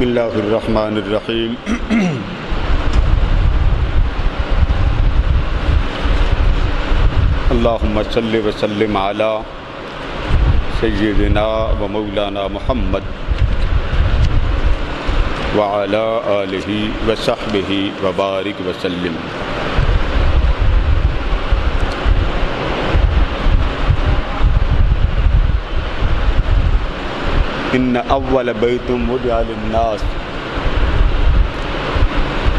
بسم اللہ الرحمن الرحیم اللہم صلی وسلم علی سیدنا و مولانا محمد وعلی آلہ وصحبہ وبارک وسلم۔ ان اول بیت وضع للناس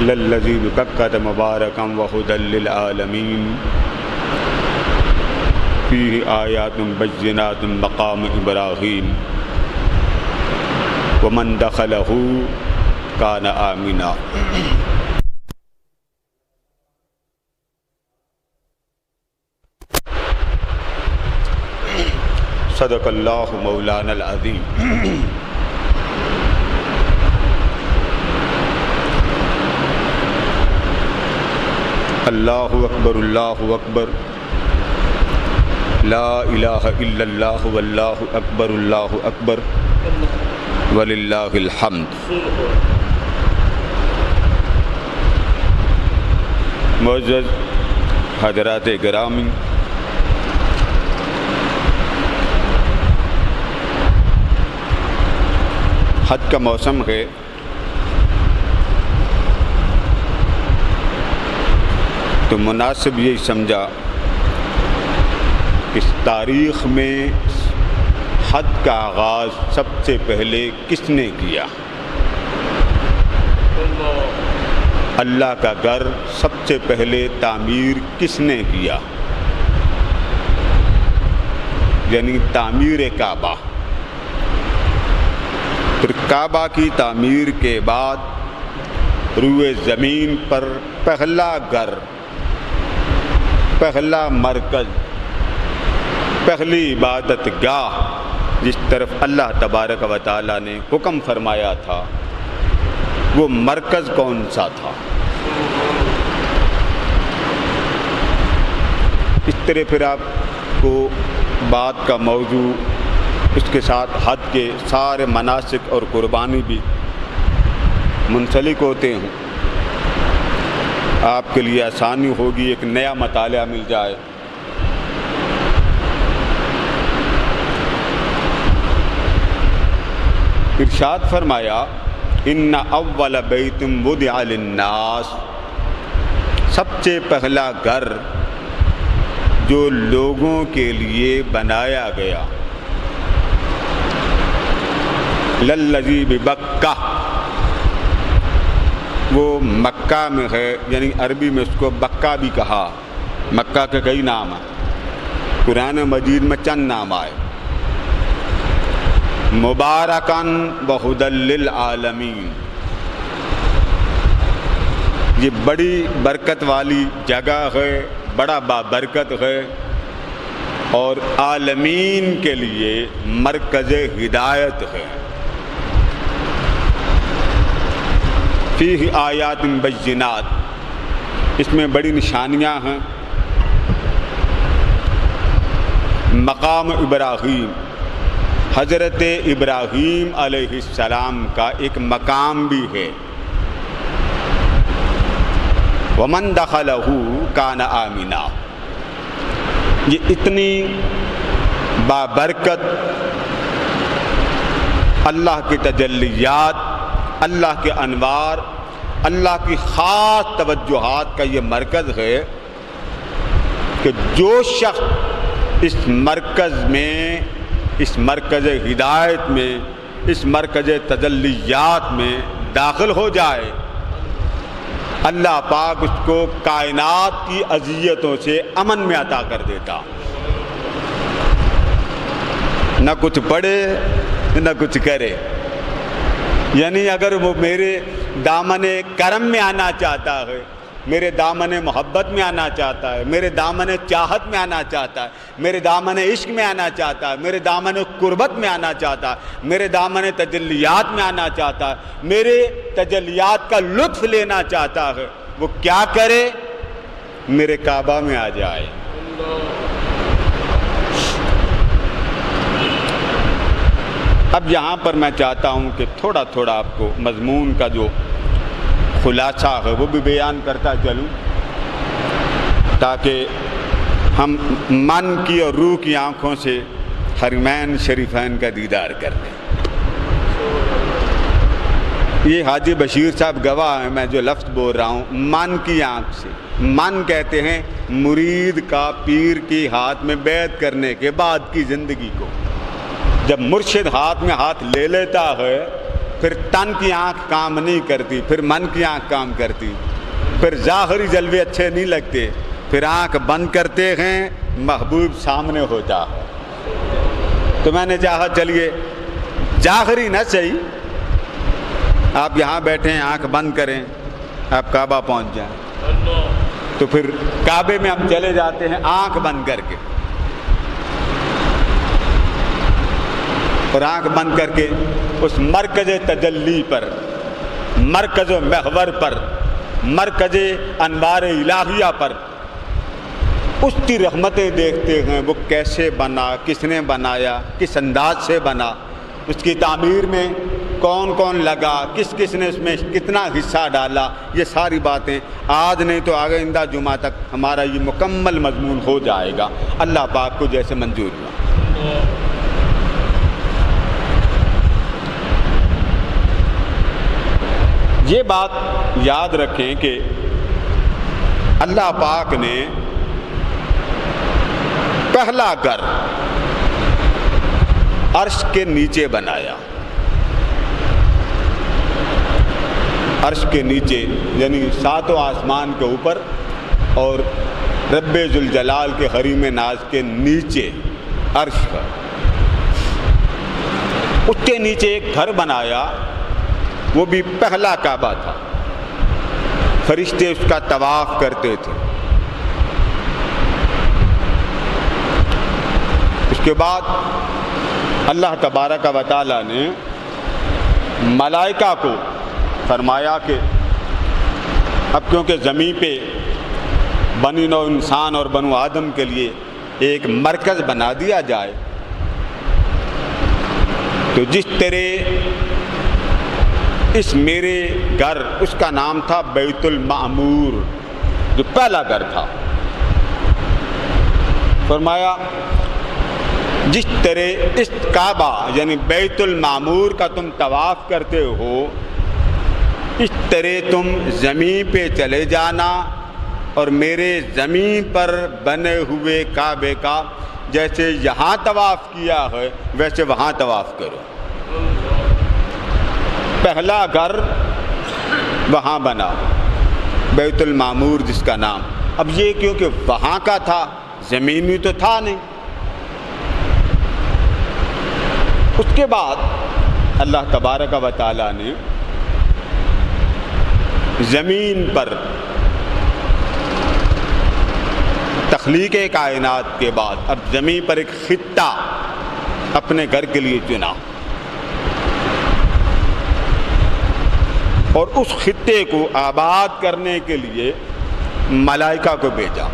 للذی ببکۃ مبارکا وہدی للعالمین فیہ آیات بینات مقام ابراہیم ومن دخلہ کان آمنا۔ صدق اللہ مولانا العظیم۔ اللہ اکبر اللہ اکبر، لا الہ الا اللہ واللہ اکبر اللہ اکبر وللہ الحمد۔ معزز حضرات گرامی، حج کا موسم ہے، تو مناسب یہی سمجھا اس تاریخ میں حج کا آغاز سب سے پہلے کس نے کیا؟ اللہ کا گھر سب سے پہلے تعمیر کس نے کیا؟ یعنی تعمیر کعبہ۔ پھر کعبہ کی تعمیر کے بعد روئے زمین پر پہلا گھر، پہلا مرکز، پہلی عبادت گاہ جس طرف اللہ تبارک و تعالیٰ نے حکم فرمایا تھا، وہ مرکز کون سا تھا؟ اس طرح پھر آپ کو بات کا موضوع، اس کے ساتھ حج کے سارے مناسک اور قربانی بھی منسلک ہوتے ہیں۔ آپ کے لیے آسانی ہوگی، ایک نیا مطالعہ مل جائے۔ ارشاد فرمایا ان اول بیت وضع للناس، سب سے پہلا گھر جو لوگوں کے لیے بنایا گیا، للذی ببکہ، وہ مکہ میں ہے، یعنی عربی میں اس کو بکہ بھی کہا۔ مکہ کے کئی نام ہیں، قرآن مجید میں چند نام آئے۔ مبارکاً وہدی للعالمین، یہ بڑی برکت والی جگہ ہے، بڑا بابرکت ہے، اور عالمین کے لیے مرکز ہدایت ہے۔ فیہ آیات بینات، اس میں بڑی نشانیاں ہیں۔ مقام ابراہیم، حضرت ابراہیم علیہ السلام کا ایک مقام بھی ہے۔ ومن دخلہ کان آمنا، یہ اتنی بابرکت اللہ کی تجلیات، اللہ کے انوار، اللہ کی خاص توجہات کا یہ مرکز ہے کہ جو شخص اس مرکز میں، اس مرکز ہدایت میں، اس مرکز تجلیات میں داخل ہو جائے، اللہ پاک اس کو کائنات کی اذیتوں سے امن میں عطا کر دیتا۔ نہ کچھ پڑھے نہ کچھ کرے، یعنی اگر وہ میرے دامن کرم میں آنا چاہتا ہے، میرے دامن محبت میں آنا چاہتا ہے، میرے دامن چاہت میں آنا چاہتا ہے، میرے دامن عشق میں آنا چاہتا ہے، میرے دامن قربت میں آنا چاہتا ہے، میرے دامن تجلیات میں آنا چاہتا ہے، میرے تجلیات کا لطف لینا چاہتا ہے، وہ کیا کرے؟ میرے کعبہ میں آ جائے۔ اب یہاں پر میں چاہتا ہوں کہ تھوڑا تھوڑا آپ کو مضمون کا جو خلاصہ ہے وہ بھی بیان کرتا چلوں، تاکہ ہم من کی اور روح کی آنکھوں سے حرمین شریفین کا دیدار کر لیں۔ یہ حاجی بشیر صاحب گواہ ہیں، میں جو لفظ بول رہا ہوں من کی آنکھ سے۔ من کہتے ہیں مرید کا پیر کی ہاتھ میں بیعت کرنے کے بعد کی زندگی کو۔ جب مرشد ہاتھ میں ہاتھ لے لیتا ہے پھر تن کی آنکھ کام نہیں کرتی، پھر من کی آنکھ کام کرتی، پھر ظاہری جلوے اچھے نہیں لگتے، پھر آنکھ بند کرتے ہیں محبوب سامنے ہوتا ہے۔ تو میں نے چاہا چلیے ظاہری نہ صحیح، آپ یہاں بیٹھے ہیں آنکھ بند کریں، آپ کعبہ پہنچ جائیں، تو پھر کعبے میں ہم چلے جاتے ہیں آنکھ بند کر کے، اور آنکھ بند کر کے اس مرکز تجلی پر، مرکز و محور پر، مرکز انوار الہیہ پر اس کی رحمتیں دیکھتے ہیں، وہ کیسے بنا، کس نے بنایا، کس انداز سے بنا، اس کی تعمیر میں کون کون لگا، کس کس نے اس میں کتنا حصہ ڈالا۔ یہ ساری باتیں آج نہیں تو آئندہ جمعہ تک ہمارا یہ مکمل مضمون ہو جائے گا، اللہ پاک کو جیسے منظور ہوا۔ یہ بات یاد رکھیں کہ اللہ پاک نے پہلا گھر عرش کے نیچے بنایا، عرش کے نیچے یعنی ساتوں آسمان کے اوپر اور رب ذوالجلال کے حریم ناز کے نیچے عرش ہے، اس کے نیچے ایک گھر بنایا، وہ بھی پہلا کعبہ تھا، فرشتے اس کا طواف کرتے تھے۔ اس کے بعد اللہ تبارک و تعالیٰ نے ملائکہ کو فرمایا کہ اب کیونکہ زمین پہ بنی نوع انسان اور بنو آدم کے لیے ایک مرکز بنا دیا جائے، تو جس طرح اس میرے گھر، اس کا نام تھا بیت المعمور، جو پہلا گھر تھا، فرمایا جس طرح اس کعبہ یعنی بیت المعمور کا تم طواف کرتے ہو، اس طرح تم زمین پہ چلے جانا اور میرے زمین پر بنے ہوئے کعبے کا جیسے یہاں طواف کیا ہے ویسے وہاں طواف کرو۔ پہلا گھر وہاں بنا، بیت المعمور جس کا نام۔ اب یہ کیونکہ وہاں کا تھا، زمینی تو تھا نہیں۔ اس کے بعد اللہ تبارک و تعالیٰ نے زمین پر تخلیق کائنات کے بعد اب زمین پر ایک خطہ اپنے گھر کے لیے چنا، اور اس خطے کو آباد کرنے کے لیے ملائکہ کو بھیجا۔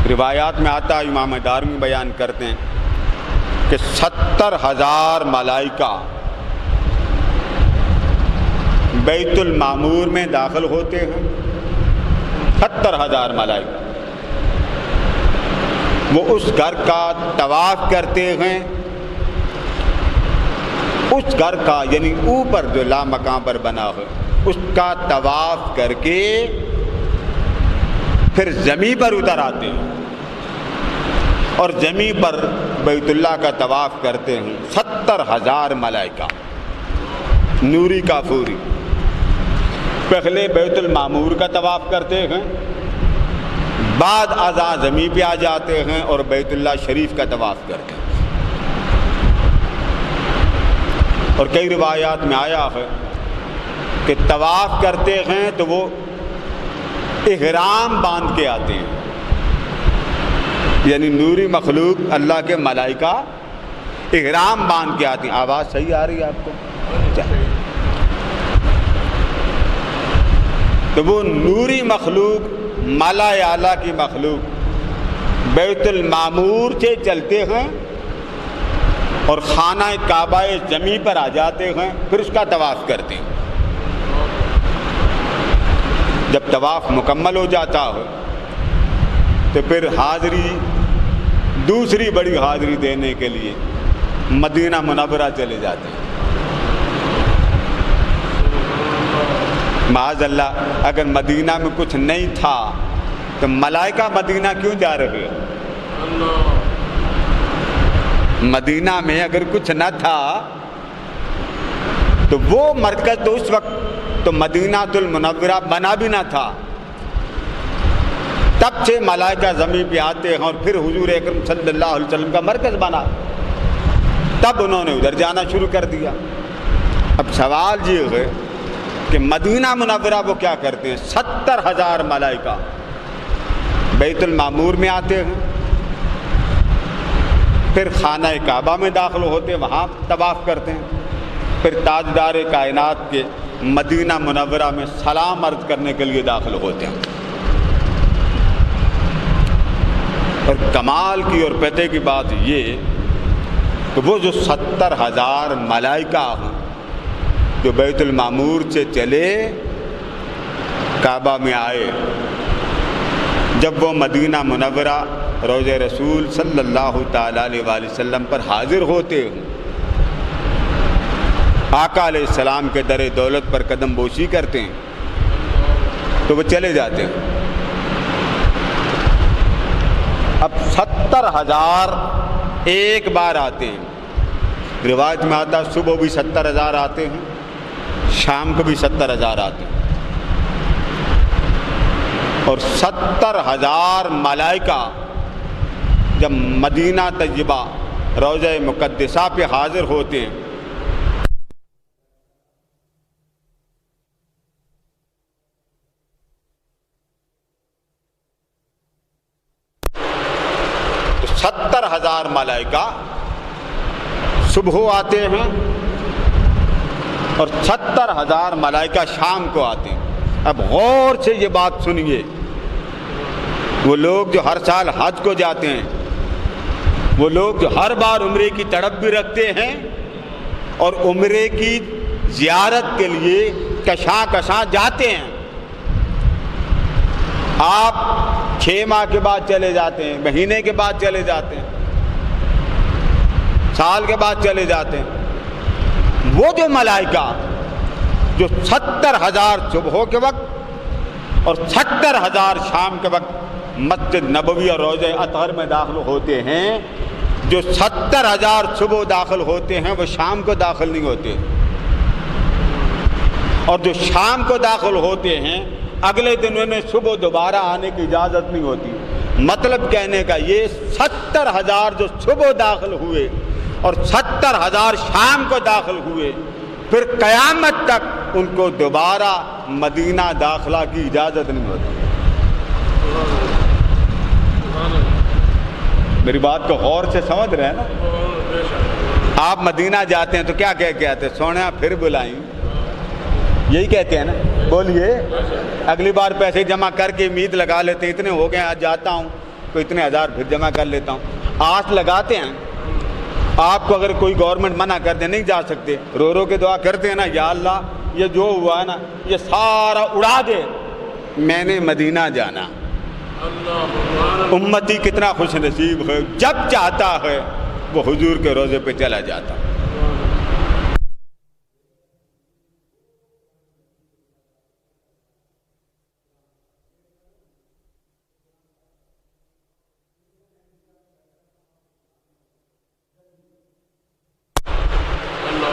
روایات میں آتا ہے، امام دارمی بیان کرتے ہیں کہ 70,000 ملائکہ بیت المعمور میں داخل ہوتے ہیں، 70,000 ملائکہ، وہ اس گھر کا طواف کرتے ہیں، اس گھر کا یعنی اوپر جو لا مکان پر بنا ہو اس کا طواف کر کے پھر زمین پر اتر آتے ہیں اور زمین پر بیت اللہ کا طواف کرتے ہیں 70,000 ملائکہ نوری کافوری۔ پہلے بیت المعمور کا طواف کرتے ہیں، بعد ازاں زمین پہ آ جاتے ہیں اور بیت اللہ شریف کا طواف کرتے ہیں۔ اور کئی روایات میں آیا ہے کہ طواف کرتے ہیں تو وہ احرام باندھ کے آتے ہیں، یعنی نوری مخلوق اللہ کے ملائکہ احرام باندھ کے آتی ہیں۔ آواز صحیح آ رہی ہے آپ کو؟ تو وہ نوری مخلوق، مالا اعلیٰ کی مخلوق بیت المعمور سے چلتے ہیں اور خانہ کعبہ زمیں پر آ جاتے ہیں، پھر اس کا طواف کرتے ہیں۔ جب طواف مکمل ہو جاتا ہے تو پھر حاضری، دوسری بڑی حاضری دینے کے لیے مدینہ منورہ چلے جاتے ہیں۔ معاذ اللہ، اگر مدینہ میں کچھ نہیں تھا تو ملائکہ مدینہ کیوں جا رہے ہیں؟ مدینہ میں اگر کچھ نہ تھا تو وہ مرکز تو اس وقت تو مدینہ المنورہ بنا بھی نہ تھا، تب سے ملائکہ زمین پہ آتے ہیں اور پھر حضور اکرم صلی اللہ علیہ وسلم کا مرکز بنا، تب انہوں نے ادھر جانا شروع کر دیا۔ اب سوال یہ ہے کہ مدینہ منورہ وہ کیا کرتے ہیں؟ 70,000 ملائکہ بیت المعمور میں آتے ہیں، پھر خانہ کعبہ میں داخل ہوتے ہیں، وہاں طواف کرتے ہیں، پھر تاجدار کائنات کے مدینہ منورہ میں سلام عرض کرنے کے لیے داخل ہوتے ہیں۔ اور کمال کی اور پتے کی بات یہ کہ وہ جو 70,000 ملائکہ ہیں جو بیت المعمور سے چلے کعبہ میں آئے، جب وہ مدینہ منورہ روضہ رسول صلی اللہ تعالیٰ علیہ وآلہ وسلم پر حاضر ہوتے ہیں، آقا علیہ السلام کے در دولت پر قدم بوسی کرتے ہیں تو وہ چلے جاتے ہیں۔ اب 70,000 ایک بار آتے ہیں، روایت میں آتا ہے صبح بھی 70,000 آتے ہیں، شام کو بھی 70,000 آتے ہیں، اور 70,000 ملائکہ جب مدینہ طیبہ روضہ مقدسہ پہ حاضر ہوتے ہیں تو 70,000 ملائکہ صبح آتے ہیں اور 70,000 ملائکہ شام کو آتے ہیں۔ اب غور سے یہ بات سنیے، وہ لوگ جو ہر سال حج کو جاتے ہیں، وہ لوگ جو ہر بار عمرے کی تڑپ بھی رکھتے ہیں اور عمرے کی زیارت کے لیے کشاں کشاں جاتے ہیں، آپ 6 ماہ کے بعد چلے جاتے ہیں، مہینے کے بعد چلے جاتے ہیں، سال کے بعد چلے جاتے ہیں۔ وہ جو ملائکہ جو 70,000 صبح کے وقت اور 70,000 شام کے وقت مسجد نبوی اور روضہ اطہر میں داخل ہوتے ہیں، جو 70,000 صبح داخل ہوتے ہیں وہ شام کو داخل نہیں ہوتے، اور جو شام کو داخل ہوتے ہیں اگلے دن انہیں صبح دوبارہ آنے کی اجازت نہیں ہوتی۔ مطلب کہنے کا یہ 70,000 جو صبح داخل ہوئے اور 70,000 شام کو داخل ہوئے، پھر قیامت تک ان کو دوبارہ مدینہ داخلہ کی اجازت نہیں ہوتی۔ میری بات کو غور سے سمجھ رہے ہیں نا؟ آپ مدینہ جاتے ہیں تو کیا کہہ کے آتے ہیں؟ سونا پھر بلائیں، یہی کہتے ہیں نا؟ بولیے، اگلی بار پیسے جمع کر کے امید لگا لیتے ہیں اتنے ہو گئے آج جاتا ہوں تو اتنے ہزار پھر جمع کر لیتا ہوں، آس لگاتے ہیں۔ آپ کو اگر کوئی گورنمنٹ منع کر دے نہیں جا سکتے، رو رو کے دعا کرتے ہیں نا، یا اللہ یہ جو ہوا ہے نا یہ سارا اڑا دے، میں نے مدینہ جانا۔ امتی کتنا خوش نصیب ہے، جب چاہتا ہے وہ حضور کے روضے پہ چلا جاتا۔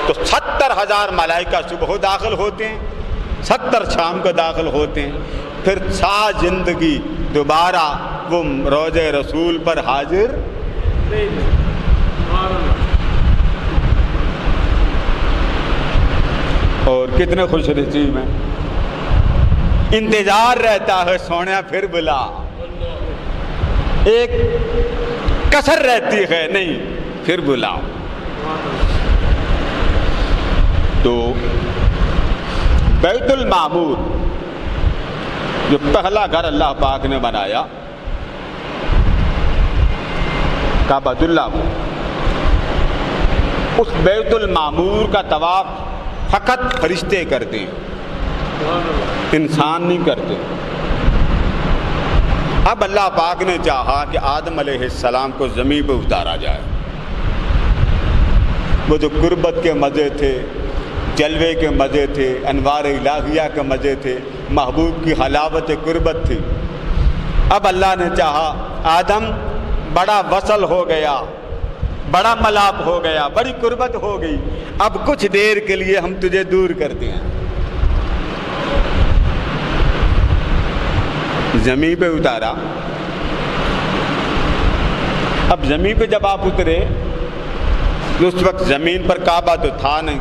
تو 70,000 ملائکہ صبح داخل ہوتے ہیں، 70 شام کو داخل ہوتے ہیں، پھر ساری زندگی دوبارہ وہ روضہ رسول پر حاضر اور کتنے خوش نصیب ہیں۔ انتظار رہتا ہے سونا پھر بلا، ایک کسر رہتی ہے نہیں پھر بلاؤ۔ تو بیت المعمور جو پہلا گھر اللہ پاک نے بنایا، کعبۃ اللہ کو، اس بیت المعمور کا طواف فقط فرشتے کرتے ہیں، انسان نہیں کرتے۔ اب اللہ پاک نے چاہا کہ آدم علیہ السلام کو زمین پہ اتارا جائے۔ وہ جو قربت کے مزے تھے، جلوے کے مزے تھے، انوار الہیہ کے مزے تھے، محبوب کی حلاوت قربت تھی، اب اللہ نے چاہا آدم بڑا وصل ہو گیا، بڑا ملاپ ہو گیا، بڑی قربت ہو گئی، اب کچھ دیر کے لیے ہم تجھے دور کرتے ہیں۔ زمین پہ اتارا۔ اب زمین پہ جب آپ اترے تو اس وقت زمین پر کعبہ تو تھا نہیں،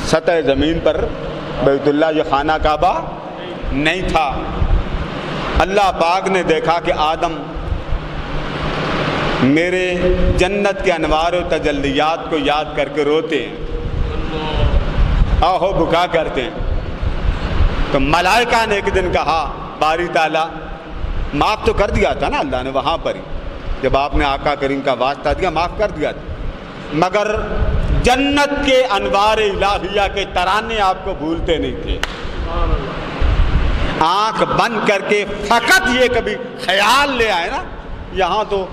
سطح زمین پر بیت اللہ یہ خانہ کعبہ نہیں تھا۔ اللہ پاک نے دیکھا کہ آدم میرے جنت کے انوار و تجلیات کو یاد کر کے روتے ہیں، آہو بکا کرتے ہیں۔ تو ملائکہ نے ایک دن کہا باری تعالیٰ معاف تو کر دیا تھا نا اللہ نے وہاں پر ہی، جب آپ نے آقا کریم کا واسطہ دیا معاف کر دیا تھا، مگر جنت کے انوار الہیہ کے ترانے آپ کو بھولتے نہیں تھے۔ آنکھ بند کر کے فقط یہ کبھی خیال لے آئے نا، یہاں تو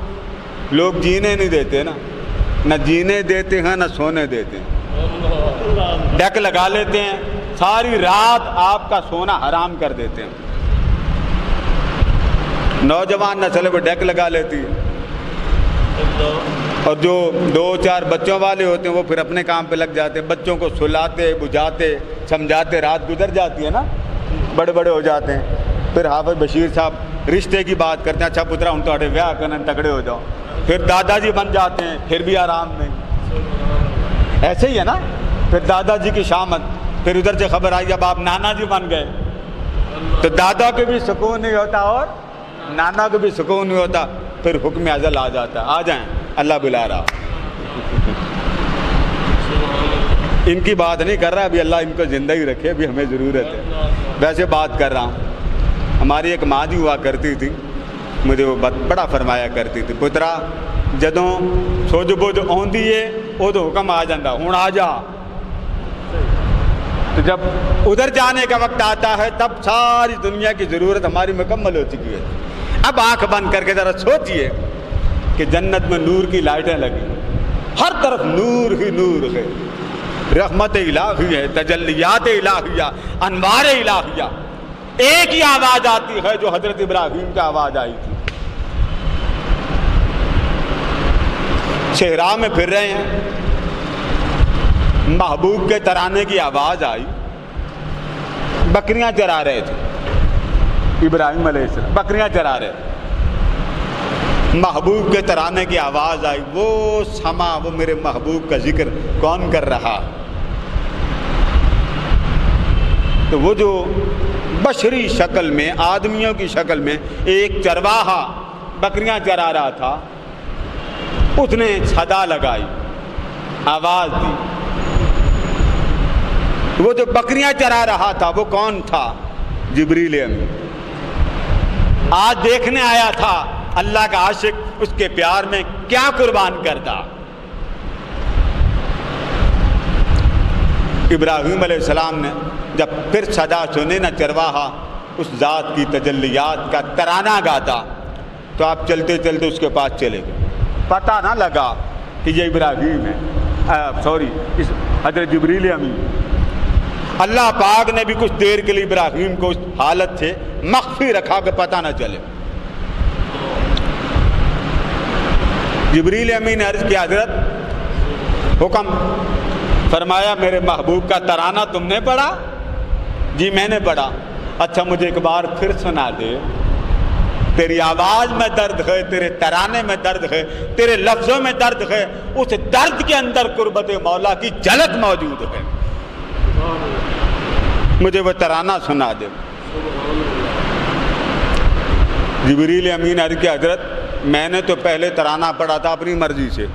لوگ جینے نہیں دیتے نا، نہ جینے دیتے ہیں نہ سونے دیتے ہیں، ڈیک لگا لیتے ہیں، ساری رات آپ کا سونا حرام کر دیتے ہیں۔ نوجوان نسل وہ ڈیک لگا لیتی ہے، اور جو 2-4 بچوں والے ہوتے ہیں وہ پھر اپنے کام پہ لگ جاتے ہیں، بچوں کو سلاتے بجھاتے سمجھاتے، رات گزر جاتی ہے نا، بڑے بڑے ہو جاتے ہیں، پھر حافظ بشیر صاحب رشتے کی بات کرتے ہیں، اچھا پترا ہوں تھوڑے ویاہ کرنے تگڑے ہو جاؤ، پھر دادا جی بن جاتے ہیں، پھر بھی آرام نہیں، ایسے ہی ہے نا۔ پھر دادا جی کی شامت، پھر ادھر سے خبر آئی اب آپ نانا جی بن گئے، تو دادا کو بھی سکون نہیں ہوتا اور نانا کو بھی سکون نہیں ہوتا، پھر حکم ازل آ جاتا ہے، آ جائیں اللہ بلا رہا۔ ان کی بات نہیں کر رہا، ابھی اللہ ان کو زندہ ہی رکھے، ابھی ہمیں ضرورت ہے، ویسے بات کر رہا ہوں۔ ہماری ایک ماں جی ہوا کرتی تھی، مجھے وہ بڑا فرمایا کرتی تھی، پترا جدوں سوج بوجھ آندی ہے ادو حکم آ جاتا ہوں آ جا، تو جب ادھر جانے کا وقت آتا ہے تب ساری دنیا کی ضرورت ہماری مکمل ہو چکی ہے۔ اب آنکھ بند کر کے ذرا سوچئے کہ جنت میں نور کی لائٹیں لگی، ہر طرف نور ہی نور ہے، رحمت الہی ہے، تجلیات الہیہ، انوار الہیہ، ایک ہی آواز آتی ہے جو حضرت ابراہیم کی آواز آئی تھی۔ صحرا میں پھر رہے ہیں، محبوب کے ترانے کی آواز آئی، بکریاں چرا رہے تھے ابراہیم علیہ السلام، بکریاں چرا رہے، محبوب کے ترانے کی آواز آئی، وہ سما، وہ میرے محبوب کا ذکر کون کر رہا؟ تو وہ جو بشری شکل میں، آدمیوں کی شکل میں ایک چرواہا بکریاں چرا رہا تھا، اس نے صدا لگائی، آواز دی۔ وہ جو بکریاں چرا رہا تھا وہ کون تھا؟ جبریل امین، آج دیکھنے آیا تھا اللہ کا عاشق اس کے پیار میں کیا قربان کرتا۔ ابراہیم علیہ السلام نے جب پھر صدا سنے نہ چرواہا اس ذات کی تجلیات کا ترانہ گاتا، تو آپ چلتے چلتے اس کے پاس چلے گئے، پتہ نہ لگا کہ یہ ابراہیم ہے، اس حضرت جبریل امین۔ اللہ پاک نے بھی کچھ دیر کے لیے ابراہیم کو اس حالت سے مخفی رکھا کہ پتہ نہ چلے۔ جبریل امین نے عرض کیا حضرت حکم، فرمایا میرے محبوب کا ترانہ تم نے پڑھا؟ جی میں نے پڑھا۔ اچھا مجھے ایک بار پھر سنا دے، تیری آواز میں درد ہے، تیرے ترانے میں درد ہے، تیرے لفظوں میں درد ہے، اس درد کے اندر قربت مولا کی جھلک موجود ہے، مجھے وہ ترانہ سنا دے۔ جبریل امین عرض کیا حضرت میں نے تو پہلے ترانہ پڑھا تھا اپنی مرضی سے،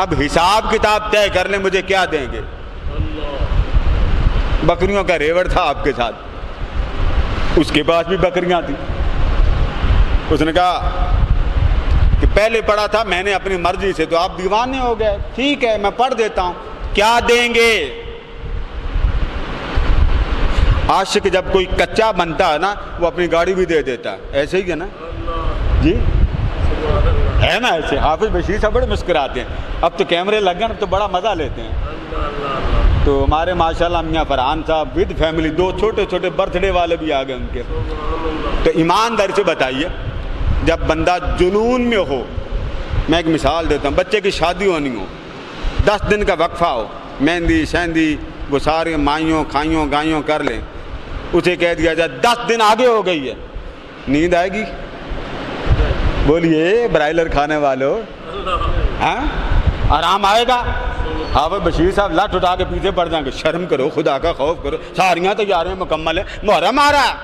اب حساب کتاب طے کر لیں، مجھے کیا دیں گے؟ بکریوں کا ریوڑ تھا آپ کے ساتھ، اس کے پاس بھی بکریاں تھیں، اس نے کہا کہ پہلے پڑھا تھا میں نے اپنی مرضی سے، تو آپ دیوانے ہو گئے، ٹھیک ہے میں پڑھ دیتا ہوں، کیا دیں گے؟ عاشق جب کوئی کچا بنتا ہے نا وہ اپنی گاڑی بھی دے دیتا ہے، ایسے ہی ہے نا جی، ہے نا ایسے؟ حافظ بشیر صاحب بڑے مسکراتے ہیں، اب تو کیمرے لگ گئے اب تو بڑا مزہ لیتے ہیں۔ تو ہمارے ماشاءاللہ میاں فرحان صاحب ود فیملی 2 چھوٹے چھوٹے برتھ ڈے والے بھی آ گئے ان کے۔ تو ایمانداری سے بتائیے جب بندہ جنون میں ہو، میں ایک مثال دیتا ہوں، بچے کی شادی ہونی ہو، 10 دن کا وقفہ ہو، مہندی شہندی وہ سارے مائیوں کھائیوں گائیوں کر لیں، اسے کہہ دیا جائے 10 دن آگے ہو گئی ہے، نیند آئے گی؟ بولیے برائلر کھانے والوں، ہاں آرام آئے گا؟ حافظ بشیر صاحب لٹ اٹھا کے پیچھے پڑ جائیں گے، شرم کرو، خدا کا خوف کرو، ساریاں تیاریاں مکمل ہیں، محرم آ رہا۔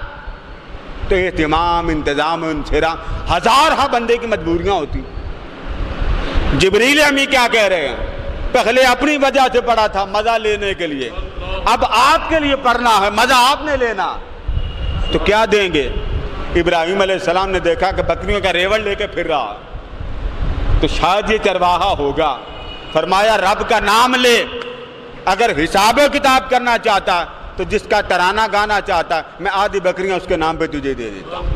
تو اہتمام، انتظام، انصرام، ہزارہ بندے کی مجبوریاں ہوتی۔ جبریل امی کیا کہہ رہے ہیں؟ پہلے اپنی وجہ سے پڑھا تھا مزہ لینے کے لیے، اب آپ کے لیے پڑھنا ہے، مزہ آپ نے لینا، تو کیا دیں گے؟ ابراہیم علیہ السلام نے دیکھا کہ بکریوں کا ریوڑ لے کے پھر رہا، تو شاید یہ چرواہا ہوگا، فرمایا رب کا نام لے، اگر حساب و کتاب کرنا چاہتا ہے تو جس کا ترانہ گانا چاہتا ہے میں آدھی بکریاں اس کے نام پہ تجھے دے دیتا ہوں۔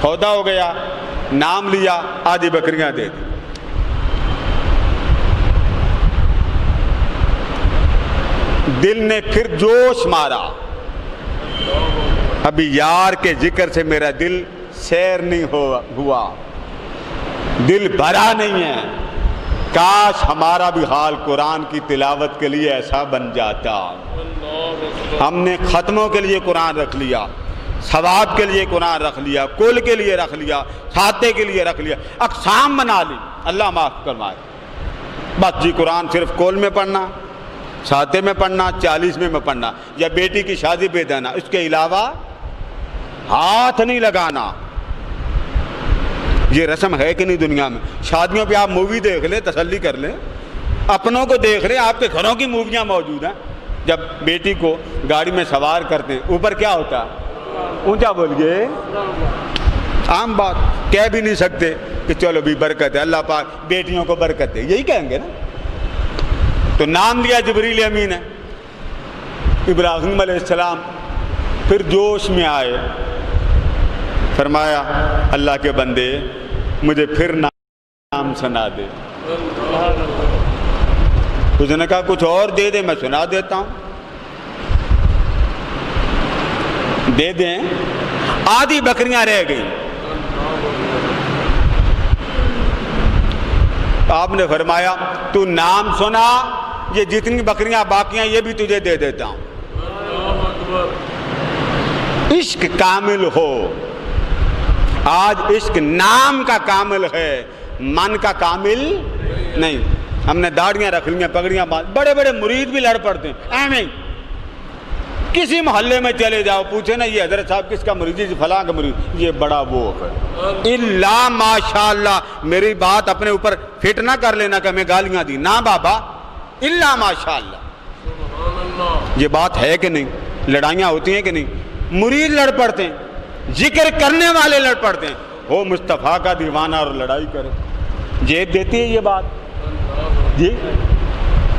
سودا ہو گیا، نام لیا، آدھی بکریاں دے دی۔ دل نے پھر جوش مارا، ابھی یار کے ذکر سے میرا دل سیر نہیں ہوا، دل بھرا نہیں ہے، کاش ہمارا بھی حال قرآن کی تلاوت کے لیے ایسا بن جاتا۔ ہم نے ختموں کے لیے قرآن رکھ لیا، ثواب کے لیے قرآن رکھ لیا، کل کے لیے رکھ لیا، ساتے کے لیے رکھ لیا، اقسام بنا لی، اللہ معاف فرمائے۔ بس جی قرآن صرف کول میں پڑھنا، ساتے میں پڑھنا، 40ویں میں پڑھنا، یا بیٹی کی شادی پہ دینا، اس کے علاوہ ہاتھ نہیں لگانا۔ یہ رسم ہے کہ نہیں دنیا میں؟ شادیوں پہ آپ مووی دیکھ لیں، تسلی کر لیں، اپنوں کو دیکھ لیں، آپ کے گھروں کی موویاں موجود ہیں۔ جب بیٹی کو گاڑی میں سوار کرتے ہیں اوپر کیا ہوتا ہے؟ اونچا بولیے، عام بات کہہ بھی نہیں سکتے کہ چلو بھی برکت ہے، اللہ پاک بیٹیوں کو برکت ہے، یہی کہیں گے نا۔ تو نام لیا جبریل امین ہے، ابراہیم علیہ السلام پھر جوش میں آئے، فرمایا اللہ کے بندے مجھے پھر نام سنا دے۔ اس نے کہا کچھ اور دے دے، میں سنا دیتا ہوں۔ دے دیں، آدھی بکریاں رہ گئیں۔ آپ نے فرمایا تو نام سنا، یہ جتنی بکریاں باقی ہیں یہ بھی تجھے دے دیتا ہوں۔ عشق کامل ہو، آج عشق نام کا کامل ہے، من کا کامل نہیں۔ ہم نے داڑیاں رکھ لیاں، پگڑیاں باندھ، بڑے بڑے مرید بھی لڑ پڑتے ہیں ایویں۔ کسی محلے میں چلے جاؤ، پوچھے نا یہ حضرت صاحب کس کا مرید؟ جی فلاں کا مرید، یہ بڑا وہ ہے۔ الا ماشاءاللہ، میری بات اپنے اوپر فٹ نہ کر لینا کہ میں گالیاں دی، نہ بابا، الا ماشاءاللہ۔ یہ بات ہے کہ نہیں؟ لڑائیاں ہوتی ہیں کہ نہیں؟ مرید لڑ پڑتے ہیں، ذکر کرنے والے لڑ پڑتے ہیں، ہو مصطفیٰ کا دیوانہ اور لڑائی کرے، جیب دیتی ہے یہ بات جی۔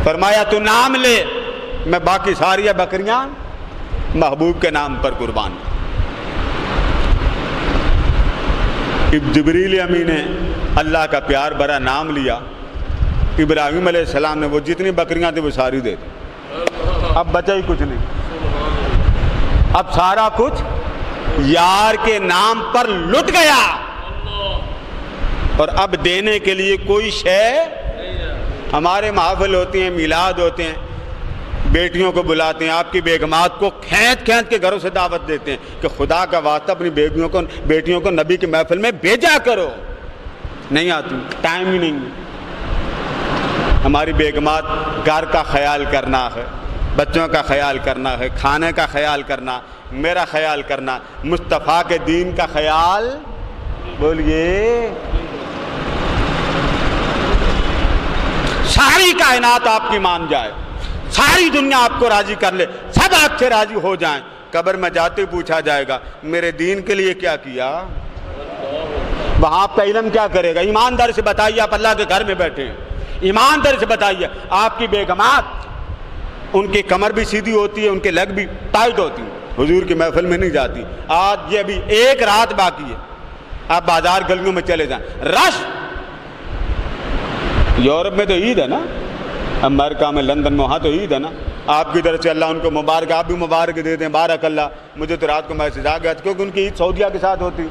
فرمایا تو نام لے، میں باقی ساری بکریاں محبوب کے نام پر قربان۔ جبریل امین نے اللہ کا پیار بھرا نام لیا، ابراہیم علیہ السلام نے وہ جتنی بکریاں تھیں وہ ساری دے دی، اب بچا ہی کچھ نہیں، اب سارا کچھ یار کے نام پر لٹ گیا، اور اب دینے کے لیے کوئی شے۔ ہمارے محافل ہوتے ہیں، میلاد ہوتے ہیں، بیٹیوں کو بلاتے ہیں، آپ کی بیگمات کو کھینچ کھینچ کے گھروں سے دعوت دیتے ہیں کہ خدا کا واسطہ اپنی بیٹیوں کو نبی کی محفل میں بھیجا کرو، نہیں آتی، ٹائم ہی نہیں۔ ہماری بیگمات گھر کا خیال کرنا ہے، بچوں کا خیال کرنا ہے، کھانے کا خیال کرنا، میرا خیال کرنا، مصطفیٰ کے دین کا خیال، بولیے۔ ساری کائنات آپ کی مان جائے، ساری دنیا آپ کو راضی کر لے، سب آپ سے راضی ہو جائیں، قبر میں جاتے پوچھا جائے گا میرے دین کے لیے کیا کیا؟ وہاں آپ کا علم کیا کرے گا؟ ایماندار سے بتائیے، آپ اللہ کے گھر میں بیٹھے ہیں، ایماندار سے بتائیے آپ کی بیگمات، ان کی کمر بھی سیدھی ہوتی ہے، ان کے لیگ بھی ٹائٹ ہوتی ہیں، حضور کی محفل میں نہیں جاتی۔ آج یہ ابھی ایک رات باقی ہے، آپ بازار گلیوں میں چلے جائیں، رش۔ یورپ میں تو عید ہے نا، امریکہ میں، لندن میں، وہاں تو عید ہے نا۔ آپ کی طرف سے اللہ ان کو مبارک، آپ بھی مبارک دے دیں، بارک اللہ۔ مجھے تو رات کو میسج آ گیا کیونکہ ان کی عید سعودیہ کے ساتھ ہوتی،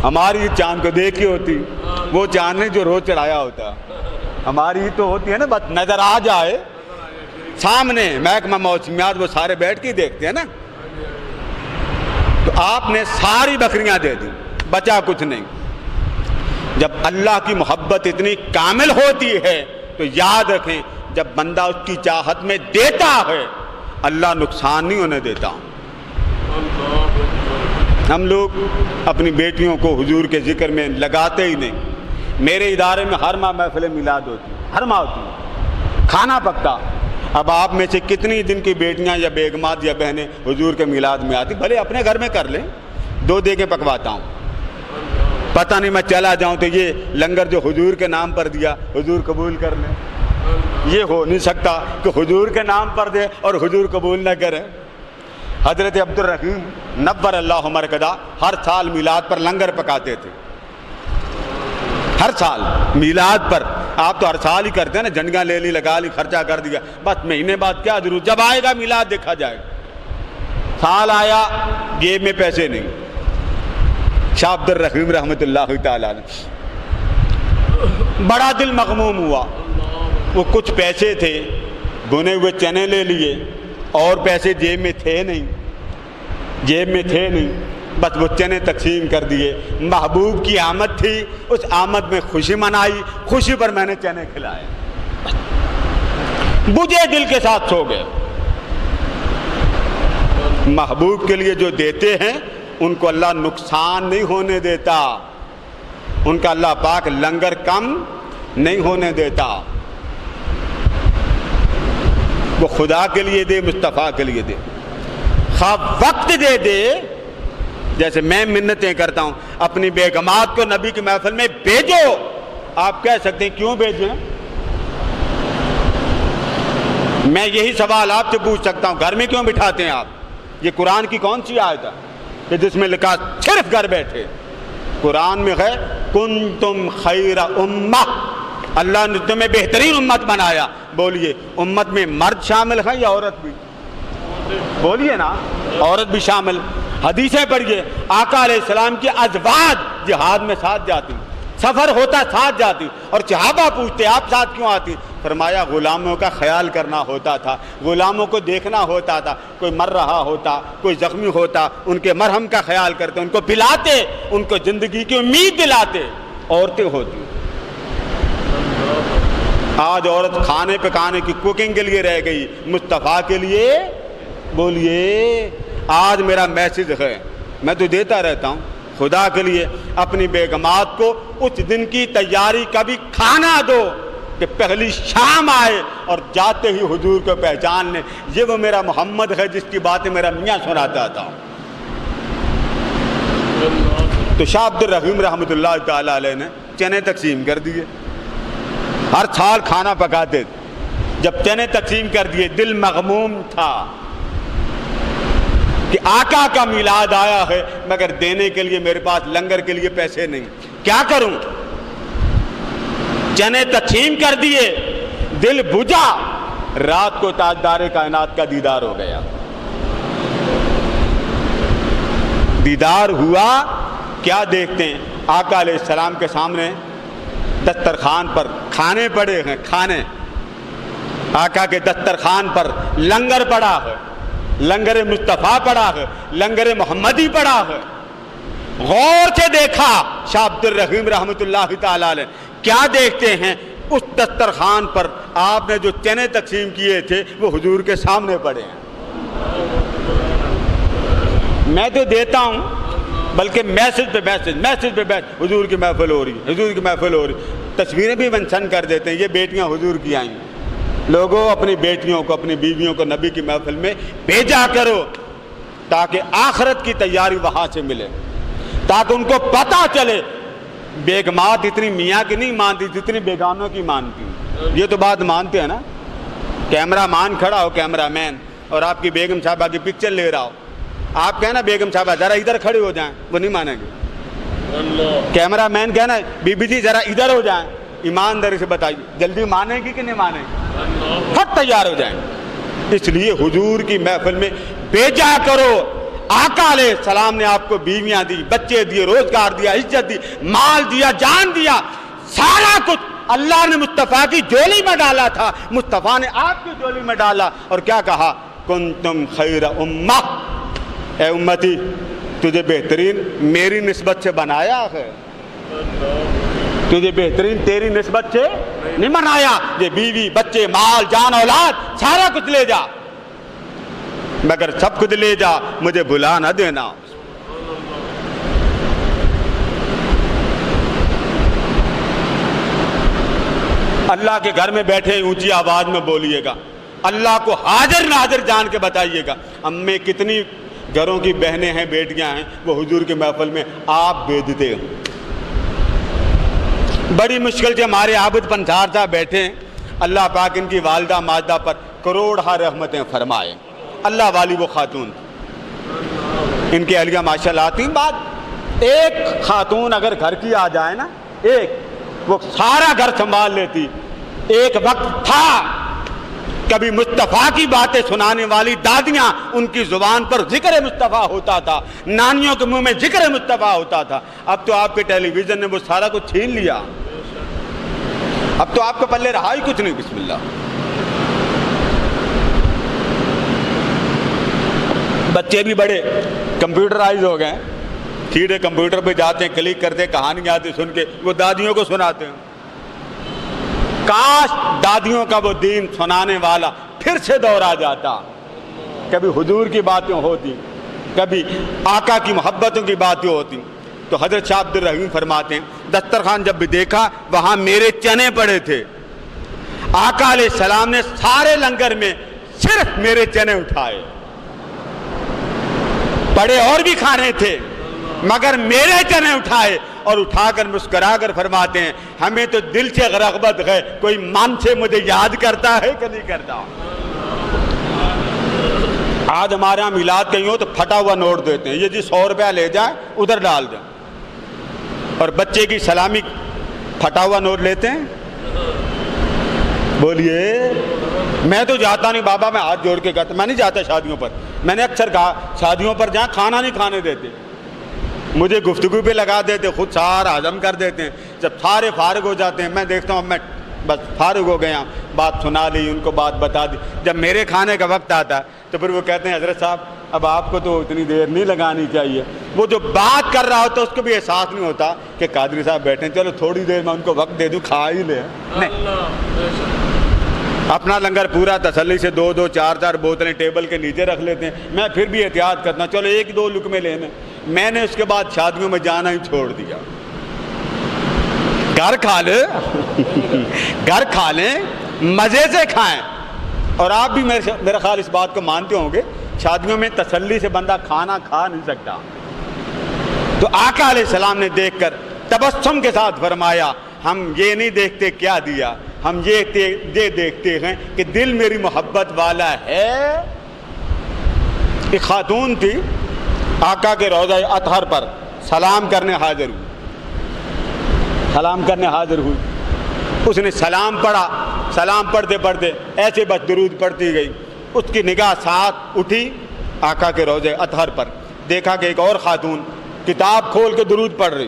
ہماری عید چاند کو دیکھ کے ہوتی، وہ چاند نہیں جو روز چڑھایا ہوتا۔ ہماری عید تو ہوتی ہے نا بس نظر آ جائے سامنے، محکمہ موسمیات وہ سارے بیٹھ کے دیکھتے ہیں نا۔ تو آپ نے ساری بکریاں دے دی، بچا کچھ نہیں۔ جب اللہ کی محبت اتنی کامل ہوتی ہے تو یاد رکھیں جب بندہ اس کی چاہت میں دیتا ہے اللہ نقصان نہیں ہونے دیتا۔ ہم لوگ اپنی بیٹیوں کو حضور کے ذکر میں لگاتے ہی نہیں۔ میرے ادارے میں ہر ماہ محفل میلاد ہوتی، ہر ماہ ہوتی، کھانا پکتا۔ اب آپ میں سے کتنی دن کی بیٹیاں یا بیگمات یا بہنیں حضور کے میلاد میں آتی؟ بھلے اپنے گھر میں کر لیں، 2 دیگیں پکواتا ہوں، پتہ نہیں میں چلا جاؤں تو یہ لنگر جو حضور کے نام پر دیا حضور قبول کر لیں۔ یہ ہو نہیں سکتا کہ حضور کے نام پر دے اور حضور قبول نہ کرے۔ حضرت عبد الرحیم نبر اللہ مرکدہ ہر سال میلاد پر لنگر پکاتے تھے، ہر سال میلاد پر۔ آپ تو ہر سال ہی کرتے ہیں نا، جھنڈیاں لے لی، لگا لی، خرچہ کر دیا، بس مہینے بعد کیا ضرورت، جب آئے گا میلاد دیکھا جائے گا۔ سال آیا جیب میں پیسے نہیں، شاہ عبد الرحیم رحمۃ اللہ تعالیٰ نے بڑا دل مغموم ہوا۔ وہ کچھ پیسے تھے، بنے ہوئے چنے لے لیے، اور پیسے جیب میں تھے نہیں، بس وہ چنے تقسیم کر دیے۔ محبوب کی آمد تھی، اس آمد میں خوشی منائی، خوشی پر میں نے چنے کھلائے، بجھے دل کے ساتھ سو گئے۔ محبوب کے لیے جو دیتے ہیں ان کو اللہ نقصان نہیں ہونے دیتا، ان کا اللہ پاک لنگر کم نہیں ہونے دیتا۔ وہ خدا کے لیے دے، مصطفیٰ کے لیے دے، خواہ وقت دے دے۔ جیسے میں منتیں کرتا ہوں اپنی بیگمات کو نبی کی محفل میں بھیجو، آپ کہہ سکتے ہیں کیوں بھیجیں؟ میں یہی سوال آپ سے پوچھ سکتا ہوں، گھر میں کیوں بٹھاتے ہیں آپ؟ یہ قرآن کی کون سی آیت ہے کہ جس میں لکھا صرف گھر بیٹھے؟ قرآن میں ہے کنتم خیر امہ، اللہ نے تمہیں بہترین امت بنایا۔ بولیے امت میں مرد شامل ہے یا عورت بھی؟ بولیے نا، عورت بھی شامل۔ حدیثیں پڑھیے، آقا علیہ السلام کی ازواج جہاد میں ساتھ جاتی، سفر ہوتا ساتھ جاتی، اور صحابہ پوچھتے آپ ساتھ کیوں آتی؟ فرمایا غلاموں کا خیال کرنا ہوتا تھا، غلاموں کو دیکھنا ہوتا تھا، کوئی مر رہا ہوتا، کوئی زخمی ہوتا، ان کے مرہم کا خیال کرتے، ان کو پلاتے، ان کو زندگی کی امید دلاتے۔ عورتیں ہوتی، آج عورت کھانے پکانے کی کوکنگ کے لیے رہ گئی، مصطفیٰ کے لیے بولیے۔ آج میرا میسج ہے، میں تو دیتا رہتا ہوں، خدا کے لیے اپنی بیگمات کو اس دن کی تیاری کا بھی کھانا دو کہ پہلی شام آئے اور جاتے ہی حضور کو پہچان لیں، یہ وہ میرا محمد ہے جس کی باتیں میرا میاں سناتا تھا۔ تو شاہ عبد الرحیم رحمۃ اللہ تعالیٰ علیہ نے چنے تقسیم کر دیے، ہر سال کھانا پکاتے تھے۔ جب چنے تقسیم کر دیے دل مغموم تھا کہ آقا کا میلاد آیا ہے مگر دینے کے لیے میرے پاس لنگر کے لیے پیسے نہیں، کیا کروں؟ چنے تقسیم کر دیے، دل بجھا، رات کو تاجدار کائنات کا دیدار ہو گیا۔ دیدار ہوا، کیا دیکھتے ہیں؟ آقا علیہ السلام کے سامنے دسترخوان پر کھانے پڑے ہیں، کھانے، آقا کے دسترخوان پر لنگر پڑا ہے، لنگر مصطفیٰ پڑا ہے، لنگر محمدی پڑا ہے۔ غور سے دیکھا شاہ عبد الرحیم رحمۃ اللہ تعالی علیہ، کیا دیکھتے ہیں؟ اس دسترخوان پر آپ نے جو چنے تقسیم کیے تھے وہ حضور کے سامنے پڑے ہیں۔ میں تو دیتا ہوں، بلکہ میسج پہ میسج حضور کی محفل ہو رہی ہے، حضور کی محفل ہو رہی ہے، تصویریں بھی منشن کر دیتے ہیں، یہ بیٹیاں حضور کی آئیں۔ لوگوں اپنی بیٹیوں کو، اپنی بیویوں کو نبی کی محفل میں بھیجا کرو تاکہ آخرت کی تیاری وہاں سے ملے، تاکہ ان کو پتہ چلے بیگمات اتنی میاں کی نہیں مانتی جتنی بیگانوں کی مانتی. یہ تو بات مانتے ہیں نا. کیمرہ مان کھڑا ہو، کیمرہ مین، اور آپ کی بیگم صاحبہ کی پکچر لے رہا ہو، آپ کہنا بیگم صاحبہ ذرا ادھر کھڑے ہو جائیں، وہ نہیں مانیں گے. کیمرہ مین کہنا بی بی جی ذرا ادھر ہو جائیں، ایمانداری سے بتائیے جلدی مانیں گی کہ نہیں مانیں گی؟ خود تیار ہو جائیں. اس لیے حضور کی محفل میں بھیجا کرو. آقا علیہ السلام نے آپ کو بیویاں دی، بچے دیے، روزگار دیا، عزت دی، مال دیا، جان دیا، سارا کچھ اللہ نے مصطفیٰ کی جولی میں ڈالا تھا، مصطفیٰ نے آپ کی جولی میں ڈالا. اور کیا کہا؟ کنتم خیر امہ، اے امتی تجھے بہترین میری نسبت سے بنایا ہے، تجھے بہترین تیری نسبت سے نہیں بنایا. یہ بیوی، بچے، مال، جان، اولاد سارا کچھ لے جا، مگر سب کچھ لے جا، مجھے بھلا نہ دینا. اللہ کے گھر میں بیٹھے اونچی آواز میں بولیے گا، اللہ کو حاضر ناظر جان کے بتائیے گا. ہمیں کتنی گھروں کی بہنیں ہیں، بیٹیاں ہیں، وہ حضور کے محفل میں آپ بھیجتے ہو. بڑی مشکل سے ہمارے عابد پنسار صاحب بیٹھے ہیں، اللہ پاک ان کی والدہ ماجدہ پر کروڑہ رحمتیں فرمائے. اللہ والی وہ خاتون، ان کی اہلیہ ماشاءاللہ آتی. بات ایک خاتون اگر گھر کی آ جائے نا، ایک، وہ سارا گھر سنبھال لیتی. ایک وقت تھا کبھی مصطفیٰ کی باتیں سنانے والی دادیاں، ان کی زبان پر ذکر مصطفیٰ ہوتا تھا، نانیوں کے منہ میں ذکر مصطفیٰ ہوتا تھا. اب تو آپ کے ٹیلی ویژن نے وہ سارا کچھ چھین لیا، اب تو آپ کے پلے رہا ہی کچھ نہیں. بسم اللہ. بچے بھی بڑے کمپیوٹرائز ہو گئے، سیدھے کمپیوٹر پہ جاتے ہیں، کلک کرتے، کہانی آتی سن کے وہ دادیوں کو سناتے ہیں. کاش دادیوں کا وہ دین سنانے والا پھر سے دور آ جاتا. کبھی حضور کی باتیں ہوتی، کبھی آقا کی محبتوں کی باتیں ہوتی. تو حضرت شاہ عبد الرحیم فرماتے ہیں دسترخوان جب بھی دیکھا وہاں میرے چنے پڑے تھے. آقا علیہ السلام نے سارے لنگر میں صرف میرے چنے اٹھائے. پڑے اور بھی کھانے تھے مگر میرے چنے اٹھائے، اور اٹھا کر مسکرا کر فرماتے ہیں ہمیں تو دل سے رغبت ہے، کوئی من سے مجھے یاد کرتا ہے کہ نہیں کرتا. آج ہمارے یہاں میلاد کہیں ہو تو پھٹا ہوا نوٹ دیتے ہیں، یہ جی 100 روپیہ لے جائیں ادھر ڈال دیں. اور بچے کی سلامی پھٹا ہوا نوٹ لیتے ہیں. بولیے میں تو جاتا نہیں بابا، میں ہاتھ جوڑ کے کہتا، میں نہیں جاتا شادیوں پر. میں نے اکثر کہا شادیوں پر جہاں کھانا نہیں کھانے دیتے، مجھے گفتگو پہ لگا دیتے، خود سارا ہضم کر دیتے ہیں. جب سارے فارغ ہو جاتے ہیں میں دیکھتا ہوں میں بس فارغ ہو گیا، بات سنا لی، ان کو بات بتا دی. جب میرے کھانے کا وقت آتا ہے تو پھر وہ کہتے ہیں حضرت صاحب اب آپ کو تو اتنی دیر نہیں لگانی چاہیے. وہ جو بات کر رہا ہوتا ہے اس کو بھی احساس نہیں ہوتا کہ قادری صاحب بیٹھے ہیں، چلو تھوڑی دیر میں ان کو وقت دے دوں، کھا ہی لیں. نہیں، اپنا لنگر پورا تسلی سے 2-2 4-4 بوتلیں ٹیبل کے نیچے رکھ لیتے ہیں. میں پھر بھی احتیاط کرتا ہوں، چلو 1-2 لقمے لینے. میں نے اس کے بعد شادیوں میں جانا ہی چھوڑ دیا. گھر کھا لے، گھر کھا لیں، مزے سے کھائیں. اور آپ بھی میرا خیال اس بات کو مانتے ہوں گے، شادیوں میں تسلی سے بندہ کھانا کھا نہیں سکتا. تو آقا علیہ السلام نے دیکھ کر تبسم کے ساتھ فرمایا ہم یہ نہیں دیکھتے کیا دیا، ہم یہ دیکھتے ہیں کہ دل میری محبت والا ہے. ایک خاتون تھی آقا کے روضہ اطہر پر سلام کرنے حاضر ہوئی، سلام کرنے حاضر ہوئی. اس نے سلام پڑھا، سلام پڑھتے پڑھتے ایسے بس درود پڑھتی گئی. اس کی نگاہ ساتھ اٹھی آقا کے روضہ اطہر پر، دیکھا کہ ایک اور خاتون کتاب کھول کے درود پڑھ رہی.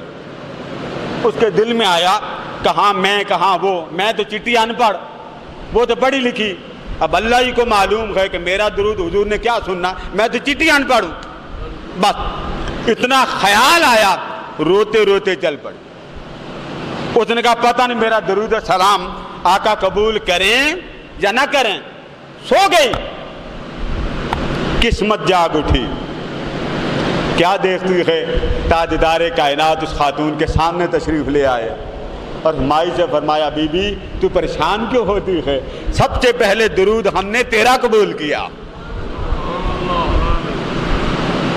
اس کے دل میں آیا کہاں میں کہاں وہ، میں تو چٹھی ان پڑھ، وہ تو پڑھی لکھی. اب اللہ ہی کو معلوم ہے کہ میرا درود حضور نے کیا سننا، میں تو چٹھی ان پڑھ ہوں. بس اتنا خیال آیا، روتے روتے چل پڑی. اس نے کہا پتہ نہیں میرا درود سلام آقا قبول کریں یا نہ کریں. سو گئی، قسمت جاگ اٹھی. کیا دیکھتی ہے، تاجدار کائنات اس خاتون کے سامنے تشریف لے آئے اور مائی سے فرمایا بی بی تو پریشان کیوں ہوتی ہے، سب سے پہلے درود ہم نے تیرا قبول کیا.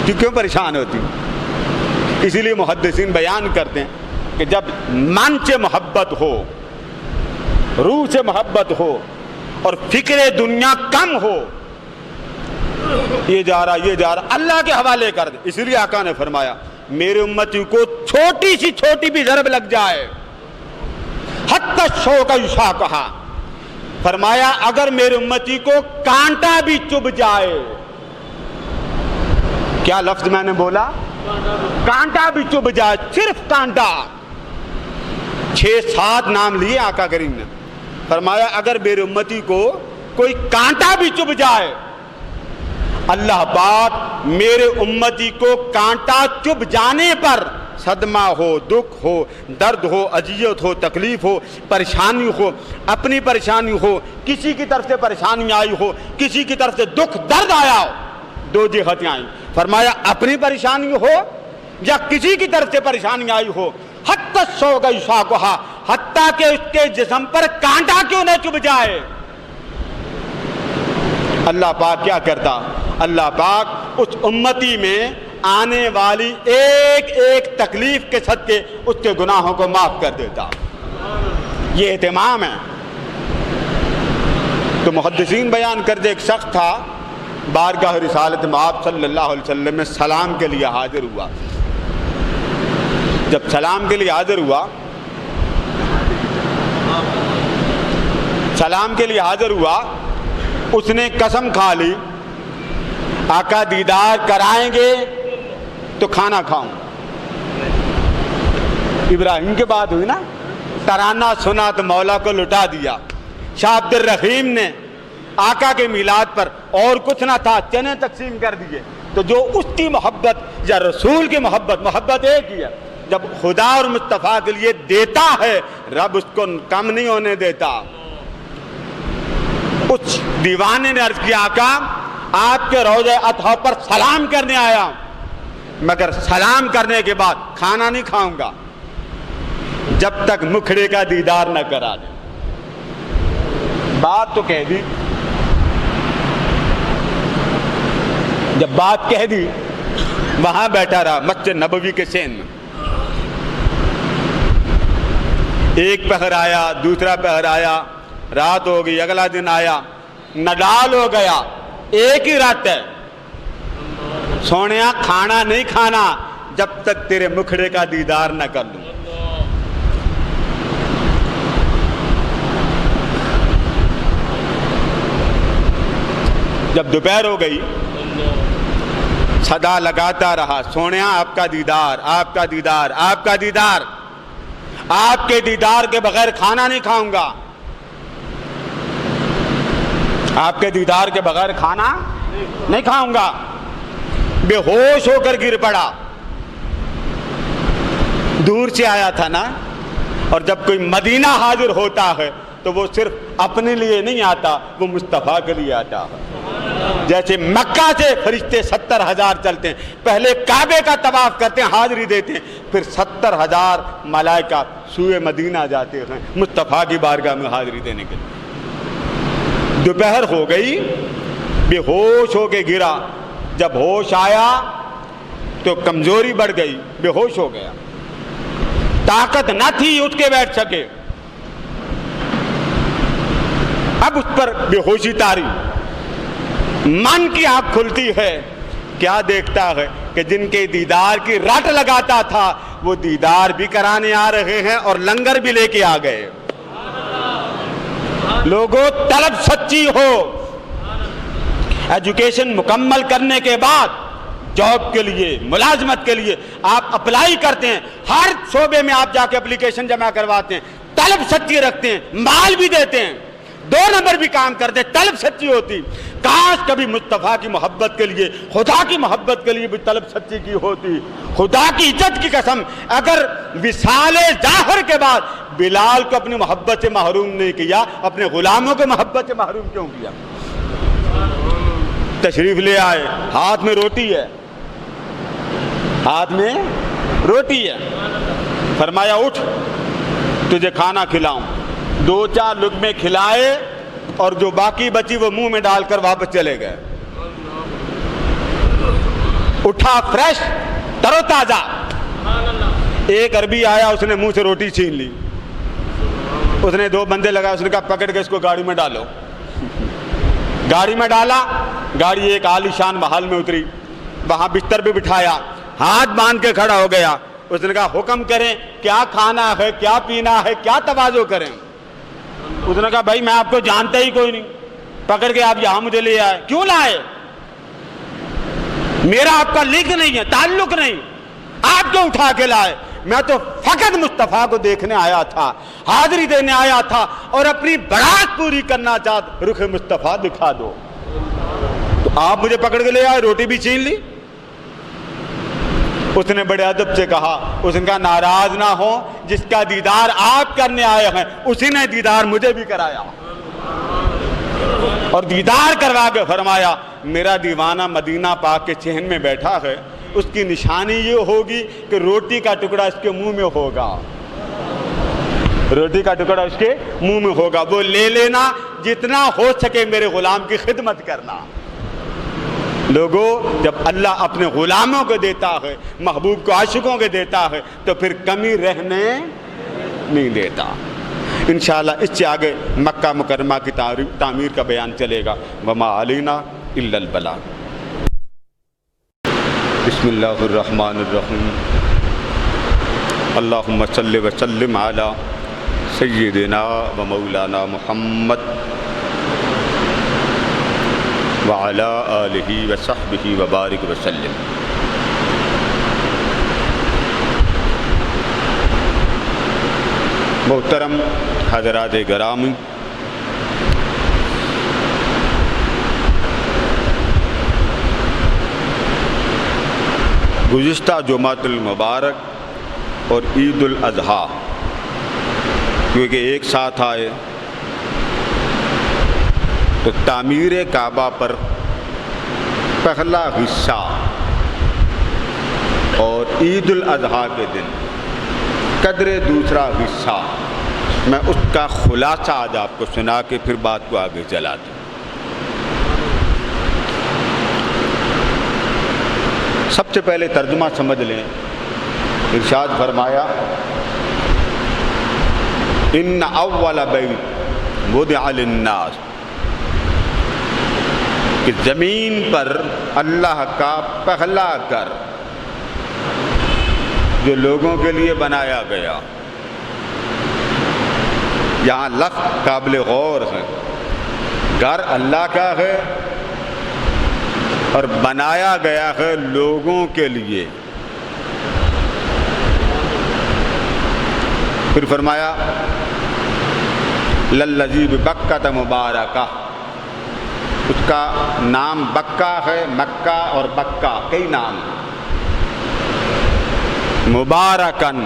تو کیوں پریشان ہوتی؟ اسی لیے محدثین بیان کرتے ہیں کہ جب من سے محبت ہو، روح سے محبت ہو اور فکر دنیا کم ہو، یہ جا رہا اللہ کے حوالے کر دے۔ اسی لیے آقا نے فرمایا میرے امتی کو چھوٹی سی چھوٹی بھی ضرب لگ جائے، حتی الشوک یشاقھا، فرمایا اگر میرے امتی کو کانٹا بھی چبھ جائے، کیا لفظ میں نے بولا؟ کانٹا بھی چبھ جائے، صرف کانٹا۔ 6-7 نام لیے آقا کریم نے، فرمایا اگر میرے امتی کو کوئی کانٹا بھی چبھ جائے، اللہ پاک میرے امتی کو کانٹا چبھ جانے پر صدمہ ہو، دکھ ہو، درد ہو، اذیت ہو، تکلیف ہو، پریشانی ہو، اپنی پریشانی ہو، کسی کی طرف سے پریشانی آئی ہو، کسی کی طرف سے دکھ درد آیا ہو، 2 جہتیں آئیں، فرمایا اپنی پریشانی ہو یا کسی کی طرف سے پریشانی آئی ہو، حتی الشوک یشاقھا، حتیٰ کہ اس کے جسم پر کانٹا کیوں نہ چبھ جائے، اللہ پاک کیا کرتا؟ اللہ پاک اس امتی میں آنے والی ایک ایک تکلیف کے صدقے اس کے گناہوں کو معاف کر دیتا۔ یہ اہتمام ہے۔ تو محدثین بیان کرتے ایک شخص تھا بارگاہ رسالت مآب صلی اللہ علیہ وسلم میں سلام کے لیے حاضر ہوا۔ جب سلام کے لیے حاضر ہوا اس نے قسم کھا لی آقا دیدار کرائیں گے تو کھانا کھاؤں۔ ابراہیم کے بعد ہوئی نا، ترانہ سنا تو مولا کو لٹا دیا۔ شاہ عبد الرحیم نے آقا کے میلاد پر اور کچھ نہ تھا، چنے تقسیم کر دیے۔ تو جو اس کی محبت یا رسول کی محبت ایک ہی ہے، جب خدا اور مصطفیٰ کے لیے دیتا ہے رب اس کو کم نہیں ہونے دیتا۔ اس دیوانے نے عرض کیا آقا آپ کے روضہ اطہر پر سلام کرنے آیا، مگر سلام کرنے کے بعد کھانا نہیں کھاؤں گا جب تک مکھڑے کا دیدار نہ کرا دے۔ بات تو کہہ دی، جب بات کہہ دی وہاں بیٹھا رہا مسجد نبوی کے سین میں۔ ایک پہر آیا، دوسرا پہر آیا، رات ہو گئی، اگلا دن آیا، نڈال ہو گیا، ایک ہی رات ہے، سونیا کھانا نہیں کھانا جب تک تیرے مکھڑے کا دیدار نہ کر لوں۔ جب دوپہر ہو گئی صدا لگاتا رہا، سونیا آپ کا دیدار، آپ کا دیدار، آپ کا دیدار، آپ کے دیدار کے بغیر کھانا نہیں کھاؤں گا، آپ کے دیدار کے بغیر کھانا نہیں کھاؤں گا۔ بے ہوش ہو کر گر پڑا، دور سے آیا تھا نا، اور جب کوئی مدینہ حاضر ہوتا ہے تو وہ صرف اپنے لیے نہیں آتا، وہ مصطفیٰ کے لیے آتا ہے۔ جیسے مکہ سے فرشتے 70,000 چلتے ہیں، پہلے کعبے کا طواف کرتے ہیں، حاضری دیتے ہیں، پھر 70,000 ملائکہ سوئے مدینہ جاتے ہیں مصطفیٰ کی بارگاہ میں حاضری دینے کے لیے۔ دوپہر ہو گئی، بے ہوش ہو کے گرا، جب ہوش آیا تو کمزوری بڑھ گئی، بے ہوش ہو گیا، طاقت نہ تھی اٹھ کے بیٹھ سکے۔ اب اس پر بے ہوشی طاری، من کی آنکھ کھلتی ہے، کیا دیکھتا ہے کہ جن کے دیدار کی رٹ لگاتا تھا وہ دیدار بھی کرانے آ رہے ہیں اور لنگر بھی لے کے آ گئے۔ لوگوں طلب سچی ہو، ایجوکیشن مکمل کرنے کے بعد جاب کے لیے، ملازمت کے لیے آپ اپلائی کرتے ہیں، ہر شعبے میں آپ جا کے اپلیکیشن جمع کرواتے ہیں، طلب سچی رکھتے ہیں، مال بھی دیتے ہیں، 2 نمبر بھی کام کرتے ہیں، طلب سچی ہوتی۔ کاش کبھی مصطفیٰ کی محبت کے لیے، خدا کی محبت کے لیے بھی طلب سچی کی ہوتی۔ خدا کی عزت کی قسم، اگر وصال ظاہر کے بعد بلال کو اپنی محبت سے محروم نہیں کیا، اپنے غلاموں کو محبت سے محروم کیوں کیا؟ تشریف لے آئے، ہاتھ میں روٹی ہے، ہاتھ میں روٹی ہے، فرمایا اٹھ تجھے کھانا کھلاؤں۔ 2-4 لقمے کھلائے اور جو باقی بچی وہ منہ میں ڈال کر واپس چلے گئے۔ اٹھا فریش ترو تازہ. ایک عربی آیا, اس نے منہ سے روٹی چھین لی. اس نے 2 بندے لگا, اس نے کہا پکڑ کے اس کو گاڑی میں ڈالو. گاڑی میں ڈالا, گاڑی ایک عالی شان محل میں اتری, وہاں بستر پہ بٹھایا, ہاتھ باندھ کے کھڑا ہو گیا. اس نے کہا حکم کریں, کیا کھانا ہے, کیا پینا ہے, کیا تواضع کریں. اس نے کہا بھائی میں آپ کو جانتا ہی کوئی نہیں, پکڑ کے آپ یہاں مجھے لے آئے, کیوں لائے؟ میرا آپ کا لنک نہیں ہے, تعلق نہیں, آپ کیوں اٹھا کے لائے؟ میں تو فقط مصطفیٰ کو دیکھنے آیا تھا, حاضری دینے آیا تھا, اور اپنی برات پوری کرنا چاہتا, رخ مصطفیٰ دکھا دو. تو آپ مجھے پکڑ کے لے آئے, روٹی بھی چھین لی. اس نے بڑے ادب سے کہا, اس نے کہا ناراض نہ ہو, جس کا دیدار آپ کرنے آئے ہیں اسی نے دیدار مجھے بھی کرایا. اور دیدار کروا کے فرمایا میرا دیوانہ مدینہ پاک کے چہن میں بیٹھا ہے, اس کی نشانی یہ ہوگی کہ روٹی کا ٹکڑا اس کے منہ میں ہوگا, روٹی کا ٹکڑا اس کے منہ میں ہوگا, وہ لے لینا, جتنا ہو سکے میرے غلام کی خدمت کرنا. لوگوں, جب اللہ اپنے غلاموں کو دیتا ہے, محبوب کو عاشقوں کو دیتا ہے, تو پھر کمی رہنے نہیں دیتا. انشاءاللہ اس سے آگے مکہ مکرمہ کی تعمیر کا بیان چلے گا. وما علینا الا البلاغ. بسم اللہ الرحمن الرحیم. اللہم صلی وسلم علی سیدنا و مولانا محمد وعلی آلہ وصحبہ وبارک وسلم. محترم حضرات گرامی, گزشتہ جمعۃ المبارک اور عید الاضحیٰ کیونکہ ایک ساتھ آئے, تو تعمیر کعبہ پر پہلا حصہ اور عید الاضحیٰ کے دن قدر دوسرا حصہ, میں اس کا خلاصہ آج آپ کو سنا کے پھر بات کو آگے چلا دوں. سب سے پہلے ترجمہ سمجھ لیں. ارشاد فرمایا ان اول بیت وضع للناس, کہ زمین پر اللہ کا پہلا گھر جو لوگوں کے لیے بنایا گیا. یہاں لفظ قابل غور ہے, گھر اللہ کا ہے اور بنایا گیا ہے لوگوں کے لیے. پھر فرمایا للذی ببکۃ مبارکہ, اس کا نام بکہ ہے, مکہ اور بکہ کئی نام ہیں. مبارکن,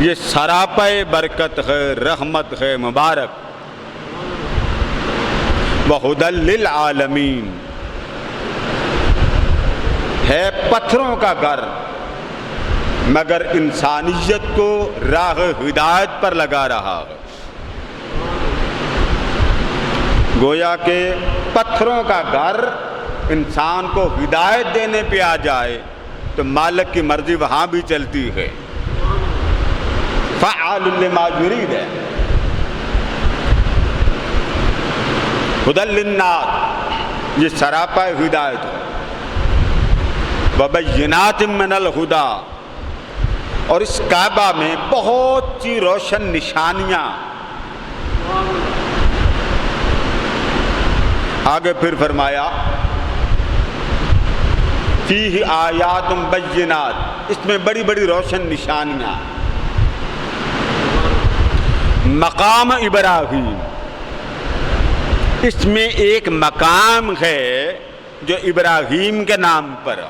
یہ سراپے برکت ہے, رحمت ہے, مبارک. وہدی للعالمین, ہے پتھروں کا گھر مگر انسانیت کو راہ ہدایت پر لگا رہا ہے. گویا کہ پتھروں کا گھر انسان کو ہدایت دینے پہ آ جائے تو مالک کی مرضی وہاں بھی چلتی ہے. فعال لما یرید ہے. ہدی للناس, یہ سراپا ہدایت ہے. وبینات من الہدی, اور اس کعبہ میں بہت سی روشن نشانیاں. آگے پھر فرمایا فیہ آیات بینات, اس میں بڑی بڑی روشن نشانیاں. مقام ابراہیم, اس میں ایک مقام ہے جو ابراہیم کے نام پر.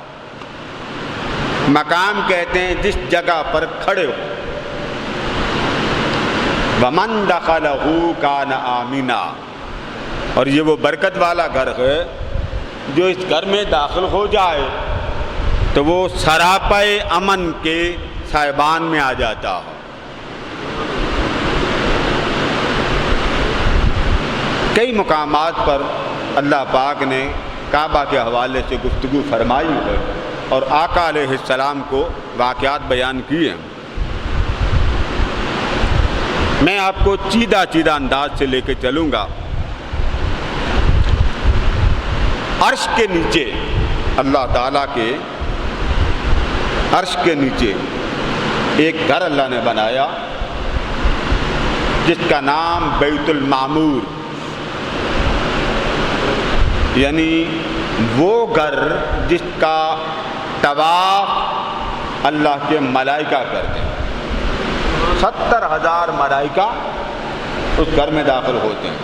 مقام کہتے ہیں جس جگہ پر کھڑے ہو. ومن دخلہ کان آمنا, اور یہ وہ برکت والا گھر ہے جو اس گھر میں داخل ہو جائے تو وہ سراپے امن کے سائبان میں آ جاتا ہے. کئی مقامات پر اللہ پاک نے کعبہ کے حوالے سے گفتگو فرمائی ہے. اور آقا علیہ السلام کو واقعات بیان کیے ہیں۔ میں آپ کو چیدہ انداز سے لے کے چلوں گا۔ عرش کے نیچے، اللہ تعالیٰ کے عرش کے نیچے ایک گھر اللہ نے بنایا جس کا نام بیت المعمور، یعنی وہ گھر جس کا طواف اللہ کے ملائکہ کرتے ہیں۔ 70,000 ملائکہ اس گھر میں داخل ہوتے ہیں۔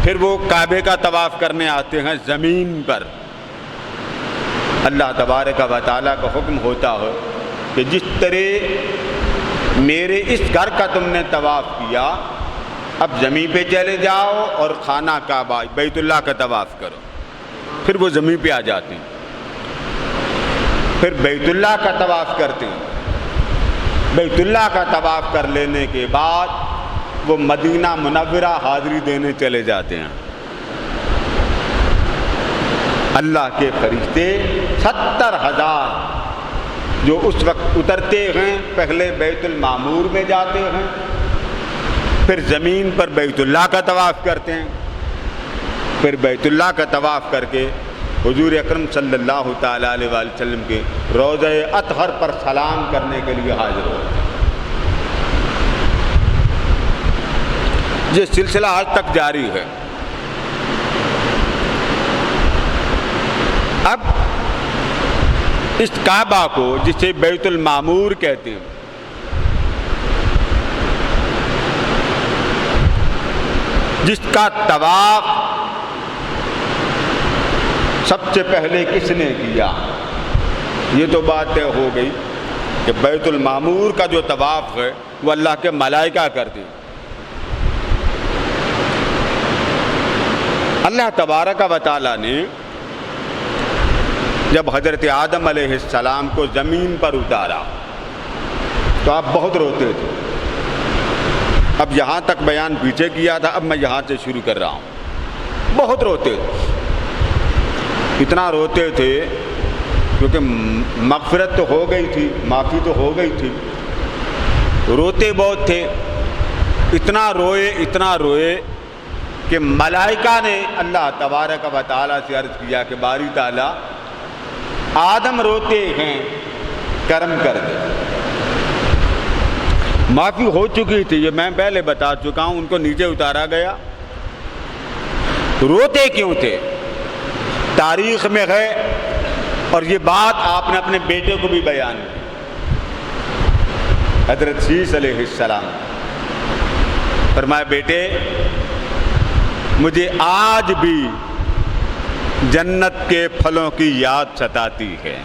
پھر وہ کعبے کا طواف کرنے آتے ہیں زمین پر۔ اللہ تبارک و تعالیٰ کا حکم ہوتا ہے کہ جس طرح میرے اس گھر کا تم نے طواف کیا، اب زمین پہ چلے جاؤ اور خانہ کعبہ بیت اللہ کا طواف کرو۔ پھر وہ زمین پہ آ جاتے ہیں، پھر بیت اللہ کا طواف کرتے ہیں۔ بیت اللہ کا طواف کر لینے کے بعد وہ مدینہ منورہ حاضری دینے چلے جاتے ہیں۔ اللہ کے فرشتے 70,000 جو اس وقت اترتے ہیں، پہلے بیت المعمور میں جاتے ہیں، پھر زمین پر بیت اللہ کا طواف کرتے ہیں، پھر بیت اللہ کا طواف کر کے حضور اکرم صلی اللہ تعالیٰ علیہ وآلہ وسلم کے روضہ اطہر پر سلام کرنے کے لیے حاضر ہوتے ہیں۔ یہ سلسلہ آج تک جاری ہے۔ اب اس کعبہ کو جسے بیت المعمور کہتے ہیں، جس کا طواف سب سے پہلے کس نے کیا، یہ تو بات طے ہو گئی کہ بیت المعمور کا جو طواف ہے وہ اللہ کے ملائکہ کرتے ہیں۔ اللہ تبارک و تعالیٰ نے جب حضرت آدم علیہ السلام کو زمین پر اتارا تو آپ بہت روتے تھے۔ اب یہاں تک بیان پیچھے کیا تھا، اب میں یہاں سے شروع کر رہا ہوں۔ بہت روتے تھے، اتنا روتے تھے کیونکہ مغفرت تو ہو گئی تھی، معافی تو ہو گئی تھی، روتے بہت تھے۔ اتنا روئے کہ ملائکہ نے اللہ تبارک و تعالیٰ سے عرض کیا کہ باری تعالیٰ آدم روتے ہیں، کرم کر دے۔ معافی ہو چکی تھی، یہ میں پہلے بتا چکا ہوں، ان کو نیچے اتارا گیا۔ روتے کیوں تھے تاریخ میں ہے، اور یہ بات آپ نے اپنے بیٹے کو بھی بیان کی۔ حضرت شیس علیہ السلام فرمایا، بیٹے مجھے آج بھی جنت کے پھلوں کی یاد ستاتی ہے۔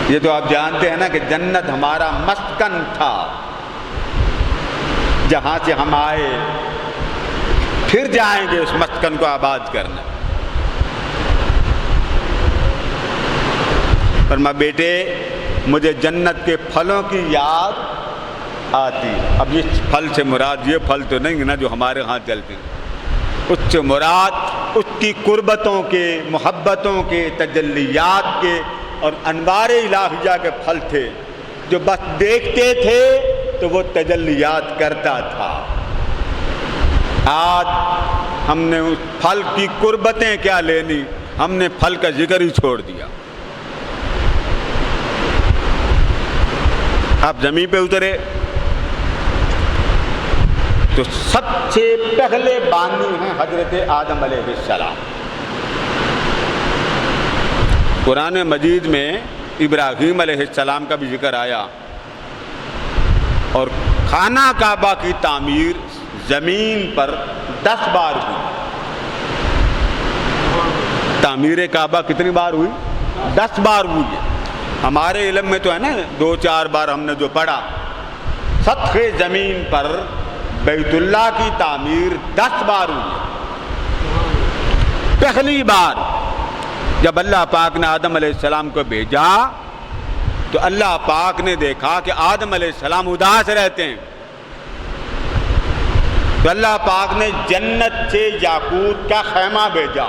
یہ تو آپ جانتے ہیں نا کہ جنت ہمارا مسکن تھا، جہاں سے ہم آئے، پھر جائیں گے اس مسکن کو آباد کرنے۔ فرمایا بیٹے مجھے جنت کے پھلوں کی یاد آتی۔ اب اس پھل سے مراد یہ پھل تو نہیں نا جو ہمارے ہاں چلتے ہیں، اس سے مراد اس کی قربتوں کے، محبتوں کے، تجلیات کے اور انوار الہیہ کے پھل تھے، جو بس دیکھتے تھے تو وہ تجلیات کرتا تھا۔ آج ہم نے اس پھل کی قربتیں کیا لینی، ہم نے پھل کا ذکر ہی چھوڑ دیا۔ آپ زمین پہ اترے تو سب سے پہلے بانی ہیں حضرت آدم علیہ السلام۔ قرآن مجید میں ابراہیم علیہ السلام کا بھی ذکر آیا، اور خانہ کعبہ کی تعمیر زمین پر 10 بار ہوئی۔ تعمیر کعبہ کتنی بار ہوئی؟ 10 بار ہوئی ہے۔ ہمارے علم میں تو ہے نا 2-4 بار ہم نے جو پڑھا۔ سطح زمین پر بیت اللہ کی تعمیر 10 بار ہوئی ہے۔ پہلی بار جب اللہ پاک نے آدم علیہ السلام کو بھیجا تو اللہ پاک نے دیکھا کہ آدم علیہ السلام اداس رہتے ہیں، تو اللہ پاک نے جنت سے یاقوت کا خیمہ بھیجا،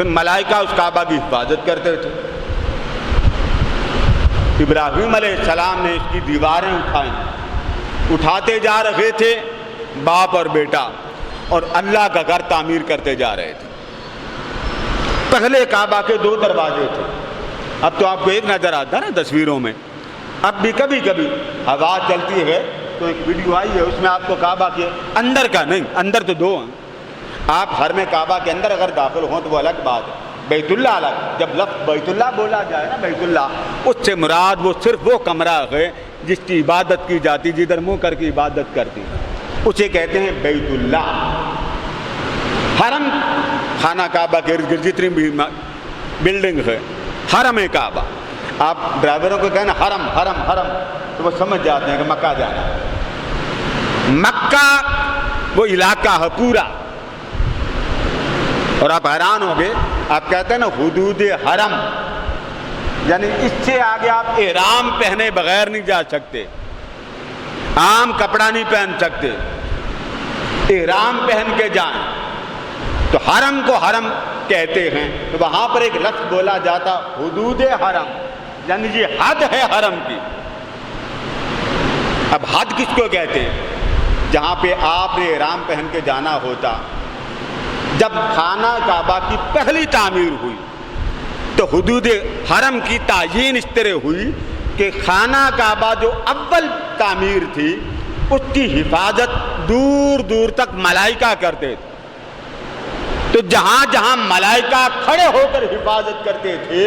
پھر ملائکہ اس کعبہ کی حفاظت کرتے تھے. ابراہیم علیہ السلام نے اس کی دیواریں اٹھائیں. اٹھاتے جا رہے تھے باپ اور بیٹا, اور اللہ کا گھر تعمیر کرتے جا رہے تھے. پہلے کعبہ کے 2 دروازے تھے. اب تو آپ کو ایک نظر آتا ہے نا تصویروں میں. اب بھی کبھی کبھی ہوا چلتی ہے تو ایک ویڈیو آئی ہے, اس میں آپ کو کعبہ کے اندر کا نہیں, اندر تو 2 ہیں. آپ گھر میں کعبہ کے اندر اگر داخل ہوں تو وہ الگ بات ہے. بیت اللہ الگ. جب لفظ بیت اللہ بولا جائے نا, بیت اللہ, اس سے مراد وہ صرف وہ کمرہ ہے جس کی عبادت کی جاتی, جدھر منہ کر کے عبادت کرتی, اسے کہتے ہیں بیت اللہ. حرم, خانہ کعبہ کے ارد گرد جتنی بھی بلڈنگ ہے, حرم کعبہ. آپ ڈرائیوروں کو کہنا حرم حرم حرم تو وہ سمجھ جاتے ہیں کہ مکہ جانا. مکہ وہ علاقہ ہے پورا. اور آپ حیران ہو گئے, آپ کہتے ہیں نا حدود حرم, یعنی اس سے آگے آپ احرام پہنے بغیر نہیں جا سکتے, عام کپڑا نہیں پہن سکتے, احرام پہن کے جائیں. تو حرم کو حرم کہتے ہیں. تو وہاں پر ایک لفظ بولا جاتا حدود حرم, یعنی یہ حد ہے حرم کی. اب حد کس کو کہتے ہیں؟ جہاں پہ آپ نے احرام پہن کے جانا ہوتا. جب خانہ کعبہ کی پہلی تعمیر ہوئی تو حدود حرم کی تعیین اس طرح ہوئی کہ خانہ کعبہ جو اول تعمیر تھی اس کی حفاظت دور دور تک ملائکہ کرتے تھے. تو جہاں جہاں ملائکہ کھڑے ہو کر حفاظت کرتے تھے,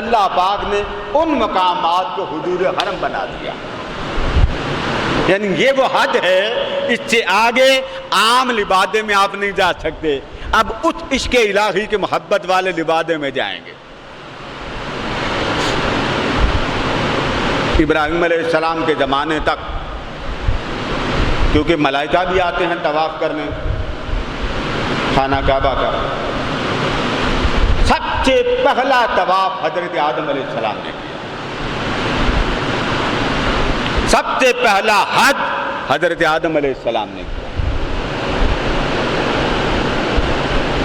اللہ پاک نے ان مقامات کو حدود حرم بنا دیا. یعنی یہ وہ حد ہے, اس سے آگے عام لبادے میں آپ نہیں جا سکتے. اب اس عشق الہی کے محبت والے لبادے میں جائیں گے. ابراہیم علیہ السلام کے زمانے تک, کیونکہ ملائکہ بھی آتے ہیں طواف کرنے خانہ کعبہ کا, سب سے پہلا طواف حضرت آدم علیہ السلام نے کیا. سب سے پہلا حج حضرت آدم علیہ السلام نے کیا.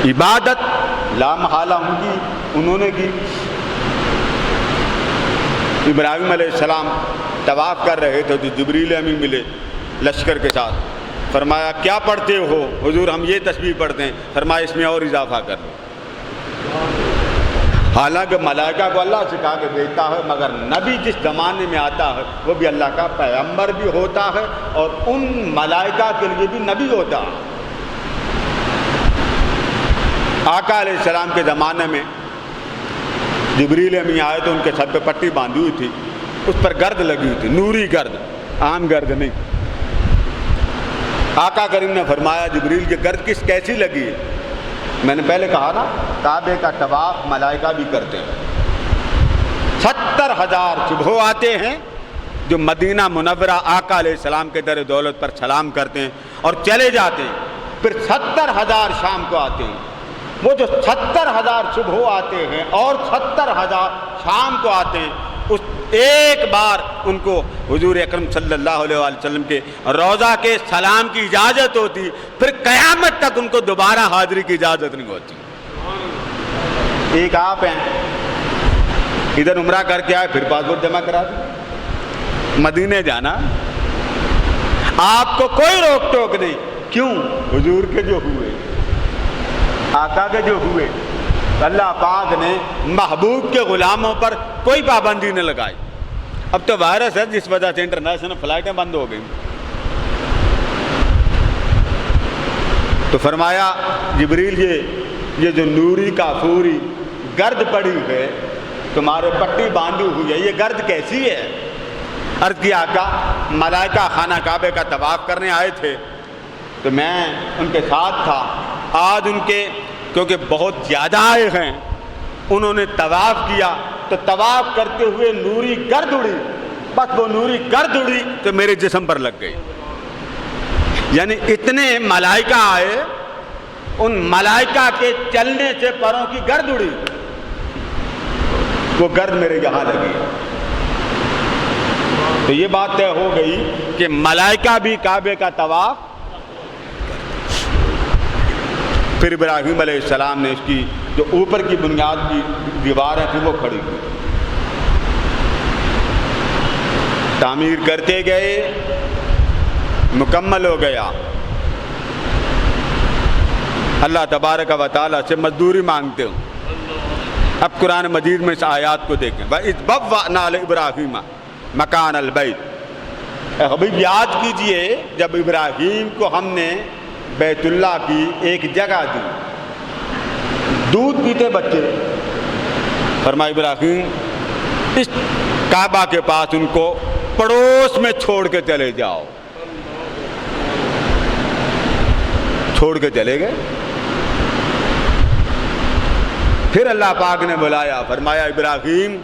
عبادت لا محالہ ان کی, انہوں نے کی. ابراہیم علیہ السلام طواف کر رہے تھے تو جبریل امین ملے لشکر کے ساتھ. فرمایا کیا پڑھتے ہو؟ حضور ہم یہ تسبیح پڑھتے ہیں. فرمایا اس میں اور اضافہ کر لو. حالانکہ ملائکہ کو اللہ سکھا کے بھیجتا ہے, مگر نبی جس زمانے میں آتا ہے وہ بھی اللہ کا پیغمبر بھی ہوتا ہے اور ان ملائکہ کے لیے بھی نبی ہوتا ہے. آقا علیہ السلام کے زمانے میں جبریل امین آئے تو ان کے سر پہ پٹی باندھی ہوئی تھی, اس پر گرد لگی ہوئی تھی, نوری گرد, عام گرد نہیں. آقا کریم نے فرمایا جبریل کی گرد کیسی لگی ہے؟ میں نے پہلے کہا نا کعبے کا طواف ملائکہ بھی کرتے ہیں. 70,000 صبح آتے ہیں جو مدینہ منورہ آقا علیہ السلام کے در دولت پر سلام کرتے ہیں اور چلے جاتے ہیں. پھر 70,000 شام کو آتے ہیں. وہ جو 70,000 صبح آتے ہیں اور 70,000 شام کو آتے ہیں, اس ایک بار ان کو حضور اکرم صلی اللہ علیہ وآلہ وسلم کے روضہ کے سلام کی اجازت ہوتی, پھر قیامت تک ان کو دوبارہ حاضری کی اجازت نہیں ہوتی. ایک آپ ہیں ادھر عمرہ کر کے آئے, پھر پاسپورٹ جمع کرا دیں, مدینے جانا, آپ کو کوئی روک ٹوک نہیں. کیوں؟ حضور کے جو ہوئے, آقا کے جو ہوئے, اللہ پاک نے محبوب کے غلاموں پر کوئی پابندی نہ لگائی. اب تو وائرس ہے جس وجہ سے انٹرنیشنل فلائٹیں بند ہو گئی. تو فرمایا جبریل یہ جو نوری کافوری گرد پڑی ہے, تمہارے پٹی باندھی ہوئی ہے, یہ گرد کیسی ہے؟ عرض کیا آقا ملائکہ خانہ کعبے کا طواف کرنے آئے تھے تو میں ان کے ساتھ تھا. آج ان کے کیونکہ بہت زیادہ آئے ہیں, انہوں نے طواف کیا تو طواف کرتے ہوئے نوری گرد اڑی, بس وہ نوری گرد اڑی تو میرے جسم پر لگ گئی. یعنی اتنے ملائکہ آئے, ان ملائکہ کے چلنے سے پروں کی گرد اڑی, وہ گرد میرے یہاں لگی. تو یہ بات طے ہو گئی کہ ملائکہ بھی کعبے کا طواف. پھر ابراہیم علیہ السلام نے اس کی جو اوپر کی بنیاد کی دیواریں تھیں وہ کھڑی ہوئی. تعمیر کرتے گئے, مکمل ہو گیا. اللہ تبارک و تعالیٰ سے مزدوری مانگتے ہوں. اب قرآن مجید میں اس آیات کو دیکھیں. وَإِذْ بَوَّأْنَا لِإِبْرَاهِيمَ مَكَانَ الْبَيْتِ. اے حبیب یاد کیجئے جب ابراہیم کو ہم نے بیت اللہ کی ایک جگہ دی. دودھ پیتے بچے, فرمایا ابراہیم اس کعبہ کے پاس ان کو پڑوس میں چھوڑ کے چلے جاؤ. چھوڑ کے چلے گئے. پھر اللہ پاک نے بلایا, فرمایا ابراہیم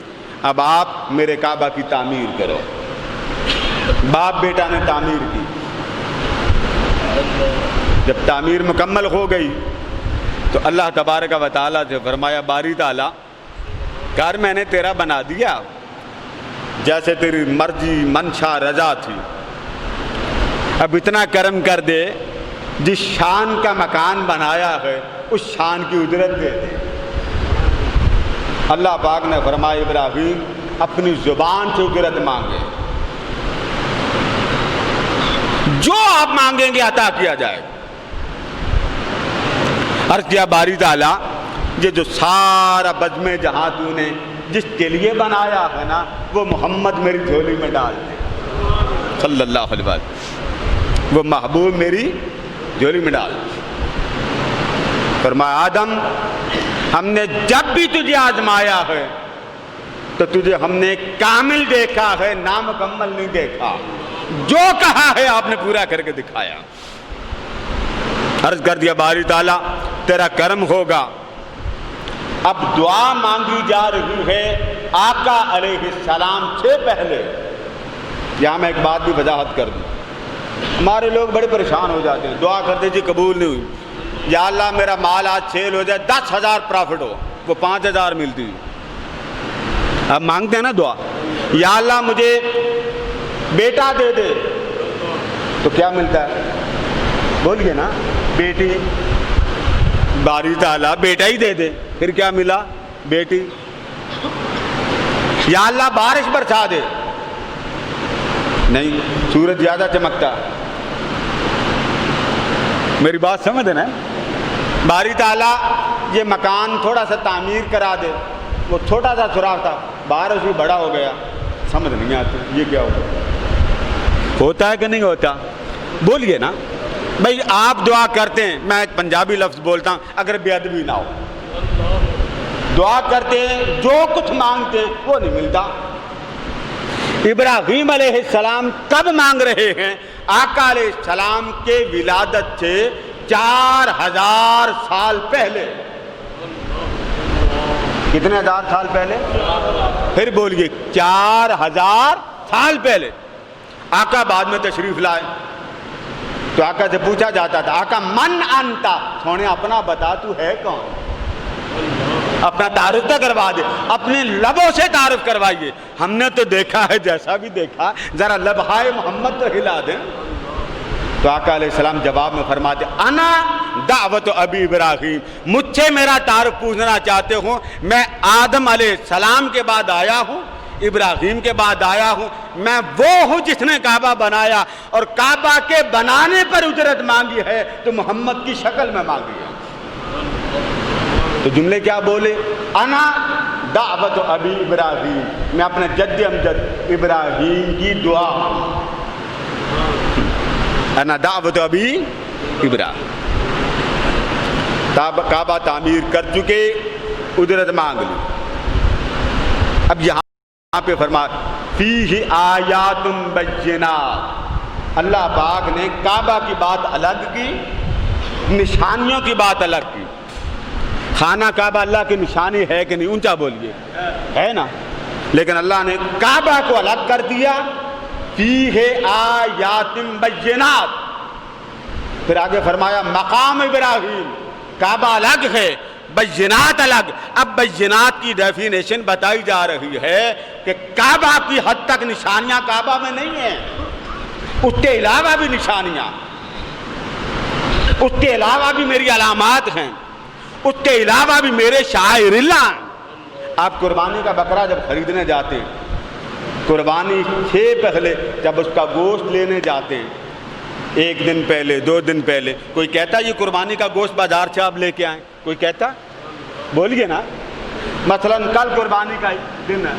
اب آپ میرے کعبہ کی تعمیر کرو. باپ بیٹا نے تعمیر کی. جب تعمیر مکمل ہو گئی تو اللہ تبارک و تعالیٰ سے فرمایا باری تعالیٰ گھر میں نے تیرا بنا دیا جیسے تیری مرضی منشا رضا تھی. اب اتنا کرم کر دے جس شان کا مکان بنایا ہے اس شان کی اجرت دے دے. اللہ پاک نے فرمایا ابراہیم اپنی زبان سے اجرت مانگے, جو آپ مانگیں گے عطا کیا جائے. عرض کیا باری تعالیٰ یہ جو سارا بزم جہاں تو نے جس کے لیے بنایا ہے نا وہ محمد میری جھولی میں ڈال دے صلی اللہ علیہ وسلم. وہ محبوب میری جھولی میں ڈال دے. فرمایا آدم ہم نے جب بھی تجھے آزمایا ہے تو تجھے ہم نے کامل دیکھا ہے, نامکمل نہیں دیکھا. جو کہا ہے آپ نے پورا کر کے دکھایا. عرض کر دیا باری تعالیٰ تیرا کرم ہوگا. اب دعا مانگی جا رہی ہے آقا علیہ السلام سے پہلے. یہاں میں ایک بات بھی وضاحت کر دوں. ہمارے لوگ بڑے پریشان ہو جاتے ہیں, دعا کرتے جی قبول نہیں ہوئی. یا اللہ میرا مال آج سیل ہو جائے 10,000 پرافٹ ہو, وہ 5,000 ملتی. اب مانگتے ہیں نا دعا, یا اللہ مجھے بیٹا دے دے, تو کیا ملتا ہے بولیے نا, بیٹی. باری تعالیٰ بیٹا ہی دے دے, پھر کیا ملا بیٹی. یا اللہ بارش برسا دے, نہیں سورج زیادہ چمکتا. میری بات سمجھ نا. باری تعالیٰ یہ مکان تھوڑا سا تعمیر کرا دے, وہ چھوٹا سا سوراخ تھا بارش بھی بڑا ہو گیا. سمجھ نہیں آتی یہ کیا ہوتا ہے کہ نہیں ہوتا. بولیے نا بھائی آپ دعا کرتے ہیں, میں ایک پنجابی لفظ بولتا ہوں اگر بے ادبی نہ ہو. دعا کرتے ہیں جو کچھ مانگتے ہیں وہ نہیں ملتا. ابراہیم علیہ السلام کب مانگ رہے ہیں؟ آقا علیہ السلام کے ولادت سے 4,000 سال پہلے. کتنے ہزار سال پہلے؟ پھر بولیے 4,000 سال پہلے. آقا بعد میں تشریف لائے تو آقا سے پوچھا جاتا تھا آقا من انتا, سونے اپنا بتا تو ہے کون. اپنا تعارف تو کروا دے, اپنے لبوں سے تعارف کروائیے. ہم نے تو دیکھا ہے جیسا بھی دیکھا, ذرا لبہائے محمد تو ہلا دیں. تو آقا علیہ السلام جواب میں فرماتے انا دعوت ابی ابراہیم, مجھ سے میرا تعارف پوچھنا چاہتے ہوں, میں آدم علیہ السلام کے بعد آیا ہوں, ابراہیم کے بعد آیا ہوں. میں وہ ہوں جس نے کعبہ بنایا, اور کعبہ کے بنانے پر اجرت مانگی ہے تو محمد کی شکل میں مانگی ہے. تو جملے کیا بولے؟ انا دعوت ابی ابراہیم, میں اپنے جد امجد ابراہیم کی دعا. انا دعوت ابی ابراہیم. کعبہ تعمیر کر چکے, اجرت مانگ لی. اب یہاں پہ فرمایا فیہ آیات بینات. اللہ پاک نے کعبہ کی بات الگ کی, نشانیوں کی بات الگ کی. خانہ کعبہ اللہ کی نشانی ہے کہ نہیں؟ اونچا بولیے, ہے نا. لیکن اللہ نے کعبہ کو الگ کر دیا, فیہ آیات بینات. پھر آگے فرمایا مقام ابراہیم, کعبہ الگ ہے, بینات الگ. اب بینات کی ڈیفینیشن بتائی جا رہی ہے کہ کعبہ کی حد تک نشانیاں کعبہ میں نہیں ہیں, اس کے علاوہ بھی نشانیاں, اس کے علاوہ بھی میری علامات ہیں. اس کے علاوہ بھی میرے شاعر اللہ ہیں۔ آپ قربانی کا بکرا جب خریدنے جاتے ہیں، قربانی سے پہلے جب اس کا گوشت لینے جاتے ہیں، 1 دن پہلے 2 دن پہلے، کوئی کہتا یہ قربانی کا گوشت بازار سے آپ لے کے آئیں؟ کوئی کہتا؟ بولیے نا۔ مثلا کل قربانی کا دن ہے،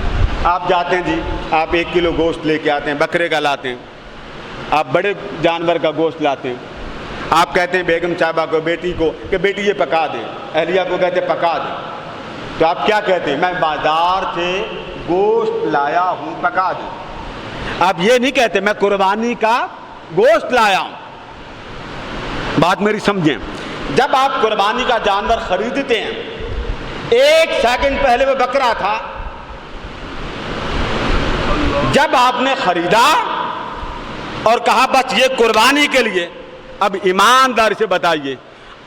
آپ جاتے ہیں جی، آپ 1 کلو گوشت لے کے آتے ہیں، بکرے کا لاتے ہیں، آپ بڑے جانور کا گوشت لاتے ہیں، آپ کہتے ہیں بیگم صاحبہ کو، بیٹی کو کہ بیٹی یہ پکا دیں، اہلیہ کو کہتے ہیں پکا دیں، تو آپ کیا کہتے ہیں؟ میں بازار سے گوشت لایا ہوں، پکا دیں۔ آپ یہ نہیں کہتے میں قربانی کا گوشت لایا ہوں۔ بات میری سمجھیں، جب آپ قربانی کا جانور خریدتے ہیں، 1 سیکنڈ پہلے وہ بکرا تھا، جب آپ نے خریدا اور کہا بس یہ قربانی کے لیے، اب ایماندار سے بتائیے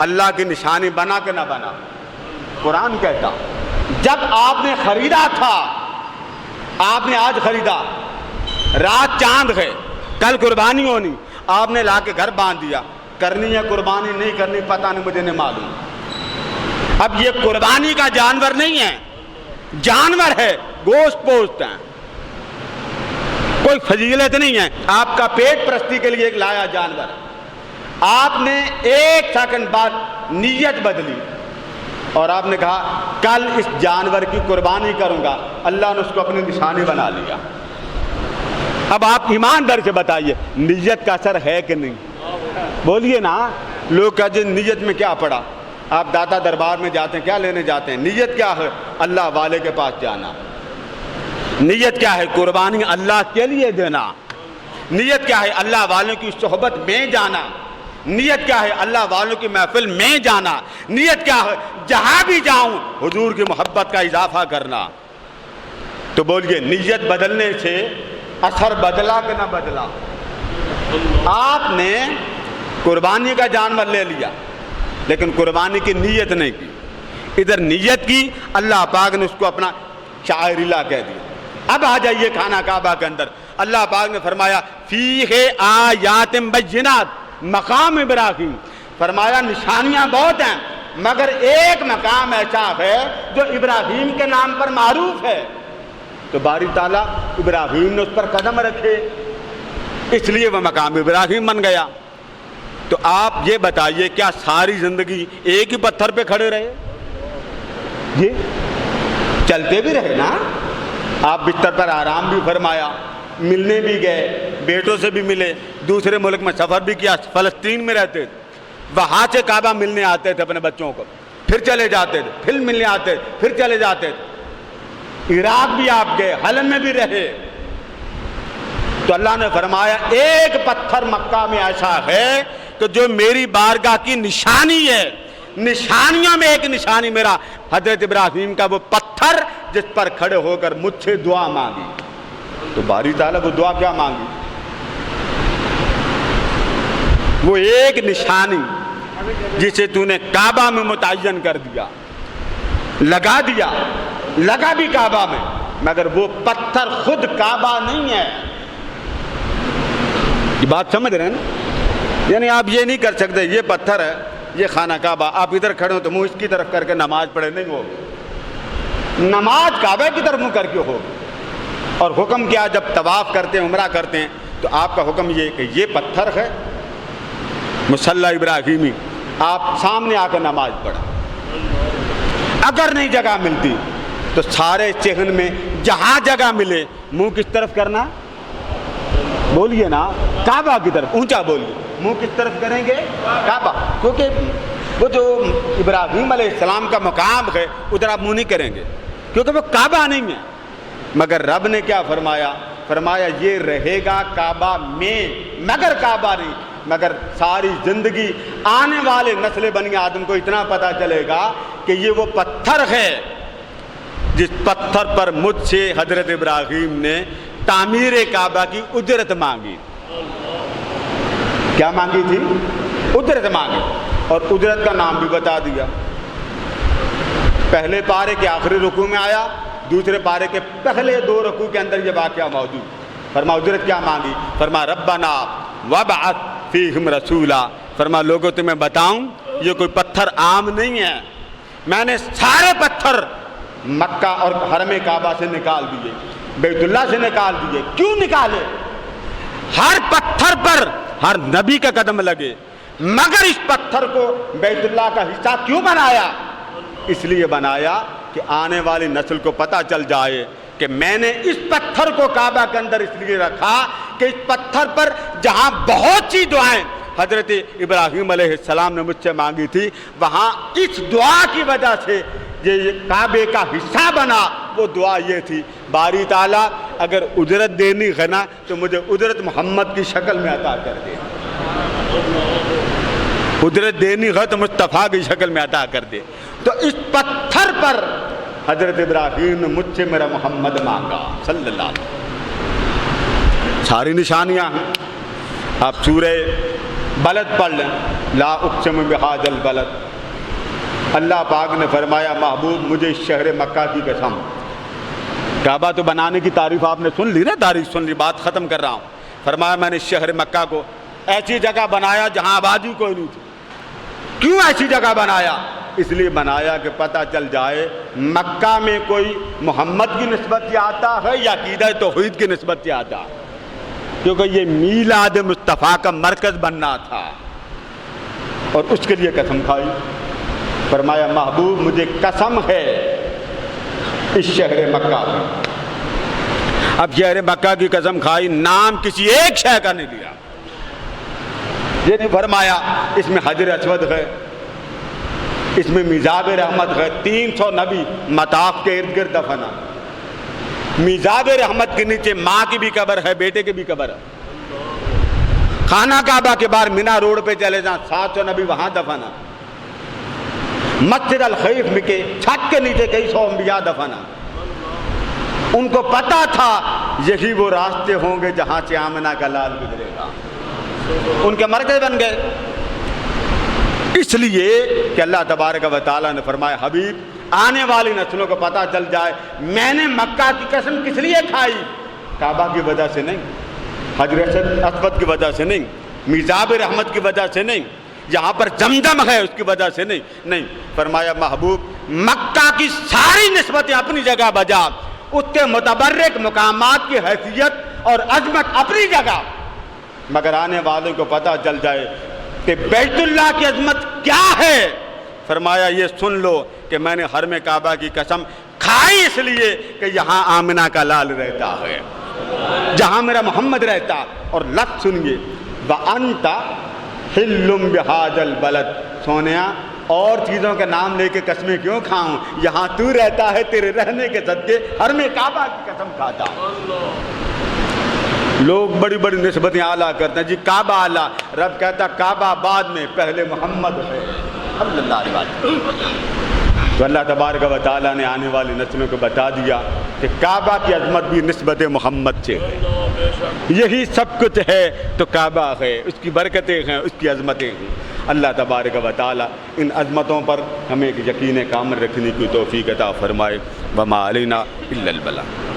اللہ کی نشانی بنا کہ نہ بنا؟ قرآن کہتا جب آپ نے خریدا تھا، آپ نے آج خریدا، رات چاند ہے، کل قربانی ہونی، آپ نے لا کے گھر باندھ دیا، کرنی ہے قربانی نہیں کرنی پتہ نہیں، مجھے نہیں معلوم۔ اب یہ قربانی کا جانور نہیں ہے، جانور ہے، گوشت پوشت ہے، کوئی فضیلت نہیں ہے، آپ کا پیٹ پرستی کے لیے ایک لایا جانور ہے۔ آپ نے 1 سیکنڈ بعد نیت بدلی اور آپ نے کہا کل اس جانور کی قربانی کروں گا، اللہ نے اس کو اپنی نشانی بنا لیا۔ اب آپ ایماندار سے بتائیے نیت کا اثر ہے کہ نہیں؟ بولیے نا۔ لوگ کہتے ہیں نیت میں کیا پڑا؟ آپ داتا دربار میں جاتے ہیں، کیا لینے جاتے ہیں؟ نیت کیا ہے؟ اللہ والے کے پاس جانا۔ نیت کیا ہے؟ قربانی اللہ کے لیے دینا۔ نیت کیا ہے؟ اللہ والوں کی صحبت میں جانا۔ نیت کیا ہے؟ اللہ والوں کی محفل میں جانا۔ نیت کیا ہے؟ جہاں بھی جاؤں حضور کی محبت کا اضافہ کرنا۔ تو بولیے نیت بدلنے سے اثر بدلا کہ نہ بدلا؟ آپ نے قربانی کا جانور لے لیا لیکن قربانی کی نیت نہیں کی، ادھر نیت کی، اللہ پاک نے اس کو اپنا شاعر اللہ کہہ دیا۔ اب آ جائیے خانہ کعبہ کے اندر، اللہ پاک نے فرمایا فیہ آیات بینات، مقام ابراہیم، فرمایا نشانیاں بہت ہیں مگر ایک مقام ایسا ہے جو ابراہیم کے نام پر معروف ہے، تو باری تعالیٰ ابراہیم نے اس پر قدم رکھے، اس لیے وہ مقام ابراہیم بن گیا۔ تو آپ یہ بتائیے کیا ساری زندگی ایک ہی پتھر پہ کھڑے رہے؟ جی چلتے بھی رہے نا، آپ بستر پر آرام بھی فرمایا، ملنے بھی گئے، بیٹوں سے بھی ملے، دوسرے ملک میں سفر بھی کیا، فلسطین میں رہتے تھے، وہاں سے کعبہ ملنے آتے تھے اپنے بچوں کو، پھر چلے جاتے تھے، پھر ملنے آتے تھے، پھر چلے جاتے تھے، عراق بھی آپ گئے، حلب میں بھی رہے۔ تو اللہ نے فرمایا ایک پتھر مکہ میں ایسا ہے کہ جو میری بارگاہ کی نشانی ہے، نشانیوں میں ایک نشانی میرا حضرت ابراہیم کا وہ پتھر جس پر کھڑے ہو کر مجھ سے دعا مانگی۔ تو باری تعالیٰ وہ دعا کیا مانگی؟ وہ ایک نشانی جسے تو نے کعبہ میں متعین کر دیا، لگا دیا، لگا بھی کعبہ میں، مگر وہ پتھر خود کعبہ نہیں ہے۔ یہ بات سمجھ رہے ہیں نا؟ یعنی آپ یہ نہیں کر سکتے یہ پتھر ہے، یہ خانہ کعبہ، آپ ادھر کھڑے ہو تو منہ اس کی طرف کر کے نماز پڑھے، نہیں ہوگی، نماز کعبہ کی طرف منہ کر کے ہوگی۔ اور حکم کیا؟ جب طواف کرتے ہیں، عمرہ کرتے ہیں، تو آپ کا حکم یہ کہ یہ پتھر ہے مصلی ابراہیمی، آپ سامنے آ کر نماز پڑھا۔ اگر نہیں جگہ ملتی تو سارے چہن میں جہاں جگہ ملے منہ کس طرف کرنا؟ بولیے نا، کعبہ کی طرف، اونچا بولیے، منہ کس طرف کریں گے؟ کعبہ، کیونکہ وہ جو ابراہیم علیہ السلام کا مقام ہے ادھر آپ منہ نہیں کریں گے کیونکہ وہ کعبہ نہیں ہے۔ مگر رب نے کیا فرمایا؟ فرمایا یہ رہے گا کعبہ میں، مگر کعبہ نہیں، مگر ساری زندگی آنے والے نسل بنی آدم کو اتنا پتہ چلے گا کہ یہ وہ پتھر ہے جس پتھر پر مجھ سے حضرت ابراہیم نے تعمیر کعبہ کی اجرت مانگی۔ کیا مانگی تھی؟ اجرت مانگی، اور اجرت کا نام بھی بتا دیا۔ پہلے پارے کے آخری رکوع میں آیا، دوسرے پارے کے پہلے 2 رکوع کے اندر یہ واقعہ موجود۔ فرما اجرت کیا مانگی؟ فرما ربنا وابعث فیہم رسولا، فرما لوگوں تمہیں بتاؤں یہ کوئی پتھر عام نہیں ہے، میں نے سارے پتھر مکہ اور حرم کعبہ سے نکال دیے، بیت اللہ سے نکال دیے۔ کیوں نکالے؟ ہر پتھر پر ہر نبی کا قدم لگے، مگر اس پتھر کو بیت اللہ کا حصہ کیوں بنایا؟ اس لیے بنایا کہ آنے والی نسل کو پتہ چل جائے کہ میں نے اس پتھر کو کعبہ کے اندر اس لیے رکھا کہ اس پتھر پر جہاں بہت سی دعائیں حضرت ابراہیم علیہ السلام نے مجھ سے مانگی تھی، وہاں اس دعا کی وجہ سے یہ کعبے کا حصہ بنا۔ وہ دعا یہ تھی، باری تعالیٰ اگر اجرت دینی ہے نا تو مجھے اجرت محمد کی شکل میں عطا کر دے، اجرت دینی ہے تو مصطفیٰ کی شکل میں عطا کر دے۔ تو اس پتھر پر حضرت ابراہیم نے مجھ سے میرا محمد مانگا صلی اللہ علیہ وسلم۔ ساری نشانیاں ہیں، آپ سورہ بلد پڑھ لیں، لا اقسم بہذا البلد۔ اللہ پاک نے فرمایا محبوب مجھے اس شہر مکہ کی قسم، کعبہ تو بنانے کی تعریف آپ نے سن لی نا، تعریف سن لی، بات ختم کر رہا ہوں۔ فرمایا میں نے شہر مکہ کو ایسی جگہ بنایا جہاں آبادی کوئی نہیں تھی۔ کیوں ایسی جگہ بنایا؟ اس لیے بنایا کہ پتہ چل جائے مکہ میں کوئی محمد کی نسبت سے آتا ہے یا عقیدہ توحید کی نسبت سے آتا، کیونکہ یہ میلاد مصطفیٰ کا مرکز بننا تھا، اور اس کے لیے قسم کھائی۔ فرمایا محبوب مجھے قسم ہے اس شہر مکہ میں۔ اب شہر مکہ کی قسم کھائی، نام کسی ایک شہر کا نہیں لیا۔ یہ نہیں فرمایا اس میں حجر اسود ہے، اس میں میزاب رحمت ہے، 300 نبی مطاف کے ارد گرد دفن ہے۔ میزاب رحمت کے نیچے ماں کی بھی قبر ہے، بیٹے کی بھی قبر ہے۔ خانہ کعبہ کے باہر مینا روڈ پہ چلے جائیں 700 نبی وہاں دفن ہے۔ مسجد الخیف میں کے چھت کے نیچے کئی سو انبیاء دفن ہیں۔ ان کو پتا تھا یہی وہ راستے ہوں گے جہاں سے آمنہ کا لال گزرے گا، ان کے مرکز بن گئے۔ اس لیے کہ اللہ تبارک و تعالیٰ نے فرمایا حبیب آنے والی نسلوں کو پتہ چل جائے میں نے مکہ کی قسم کس لیے کھائی، کعبہ کی وجہ سے نہیں، حجر اسود کی وجہ سے نہیں، میزاب رحمت کی وجہ سے نہیں، یہاں پر زمزم ہے اس کی وجہ سے نہیں۔ فرمایا محبوب مکہ کی ساری نسبتیں اپنی جگہ بجا، اس کے متبرک مقامات کی حیثیت اور عظمت اپنی جگہ، مگر آنے والوں کو پتہ چل جائے کہ بیت اللہ کی عظمت کیا ہے۔ فرمایا یہ سن لو کہ میں نے حرم کعبہ کی قسم کھائی اس لیے کہ یہاں آمنہ کا لال رہتا ہے، جہاں میرا محمد رہتا۔ اور لفظ سنیے وَأَنْتَ حِلٌّ بِهَذَا الْبَلَدِ، سونیا اور چیزوں کے نام لے کے قسمیں کیوں کھاؤں، یہاں تو رہتا ہے، تیرے رہنے کے صدقے حرم کعبہ کی قسم کھاتا ہوں۔ لوگ بڑی بڑی نسبتیں اعلیٰ کرتے ہیں، جی کعبہ اعلیٰ، رب کہتا کعبہ بعد میں، پہلے محمد ہے صلی اللہ علیہ وسلم۔ تو اللہ تبارک و تعالیٰ نے آنے والی نسلوں کو بتا دیا کہ کعبہ کی عظمت بھی نسبت محمد سے ہے، یہی سب کچھ ہے تو کعبہ ہے، اس کی برکتیں ہیں، اس کی عظمتیں ہیں۔ اللہ تبارک و تعالیٰ ان عظمتوں پر ہمیں یقین کامل رکھنے کی توفیق عطا فرمائے۔ وما علینا الا البلاغ۔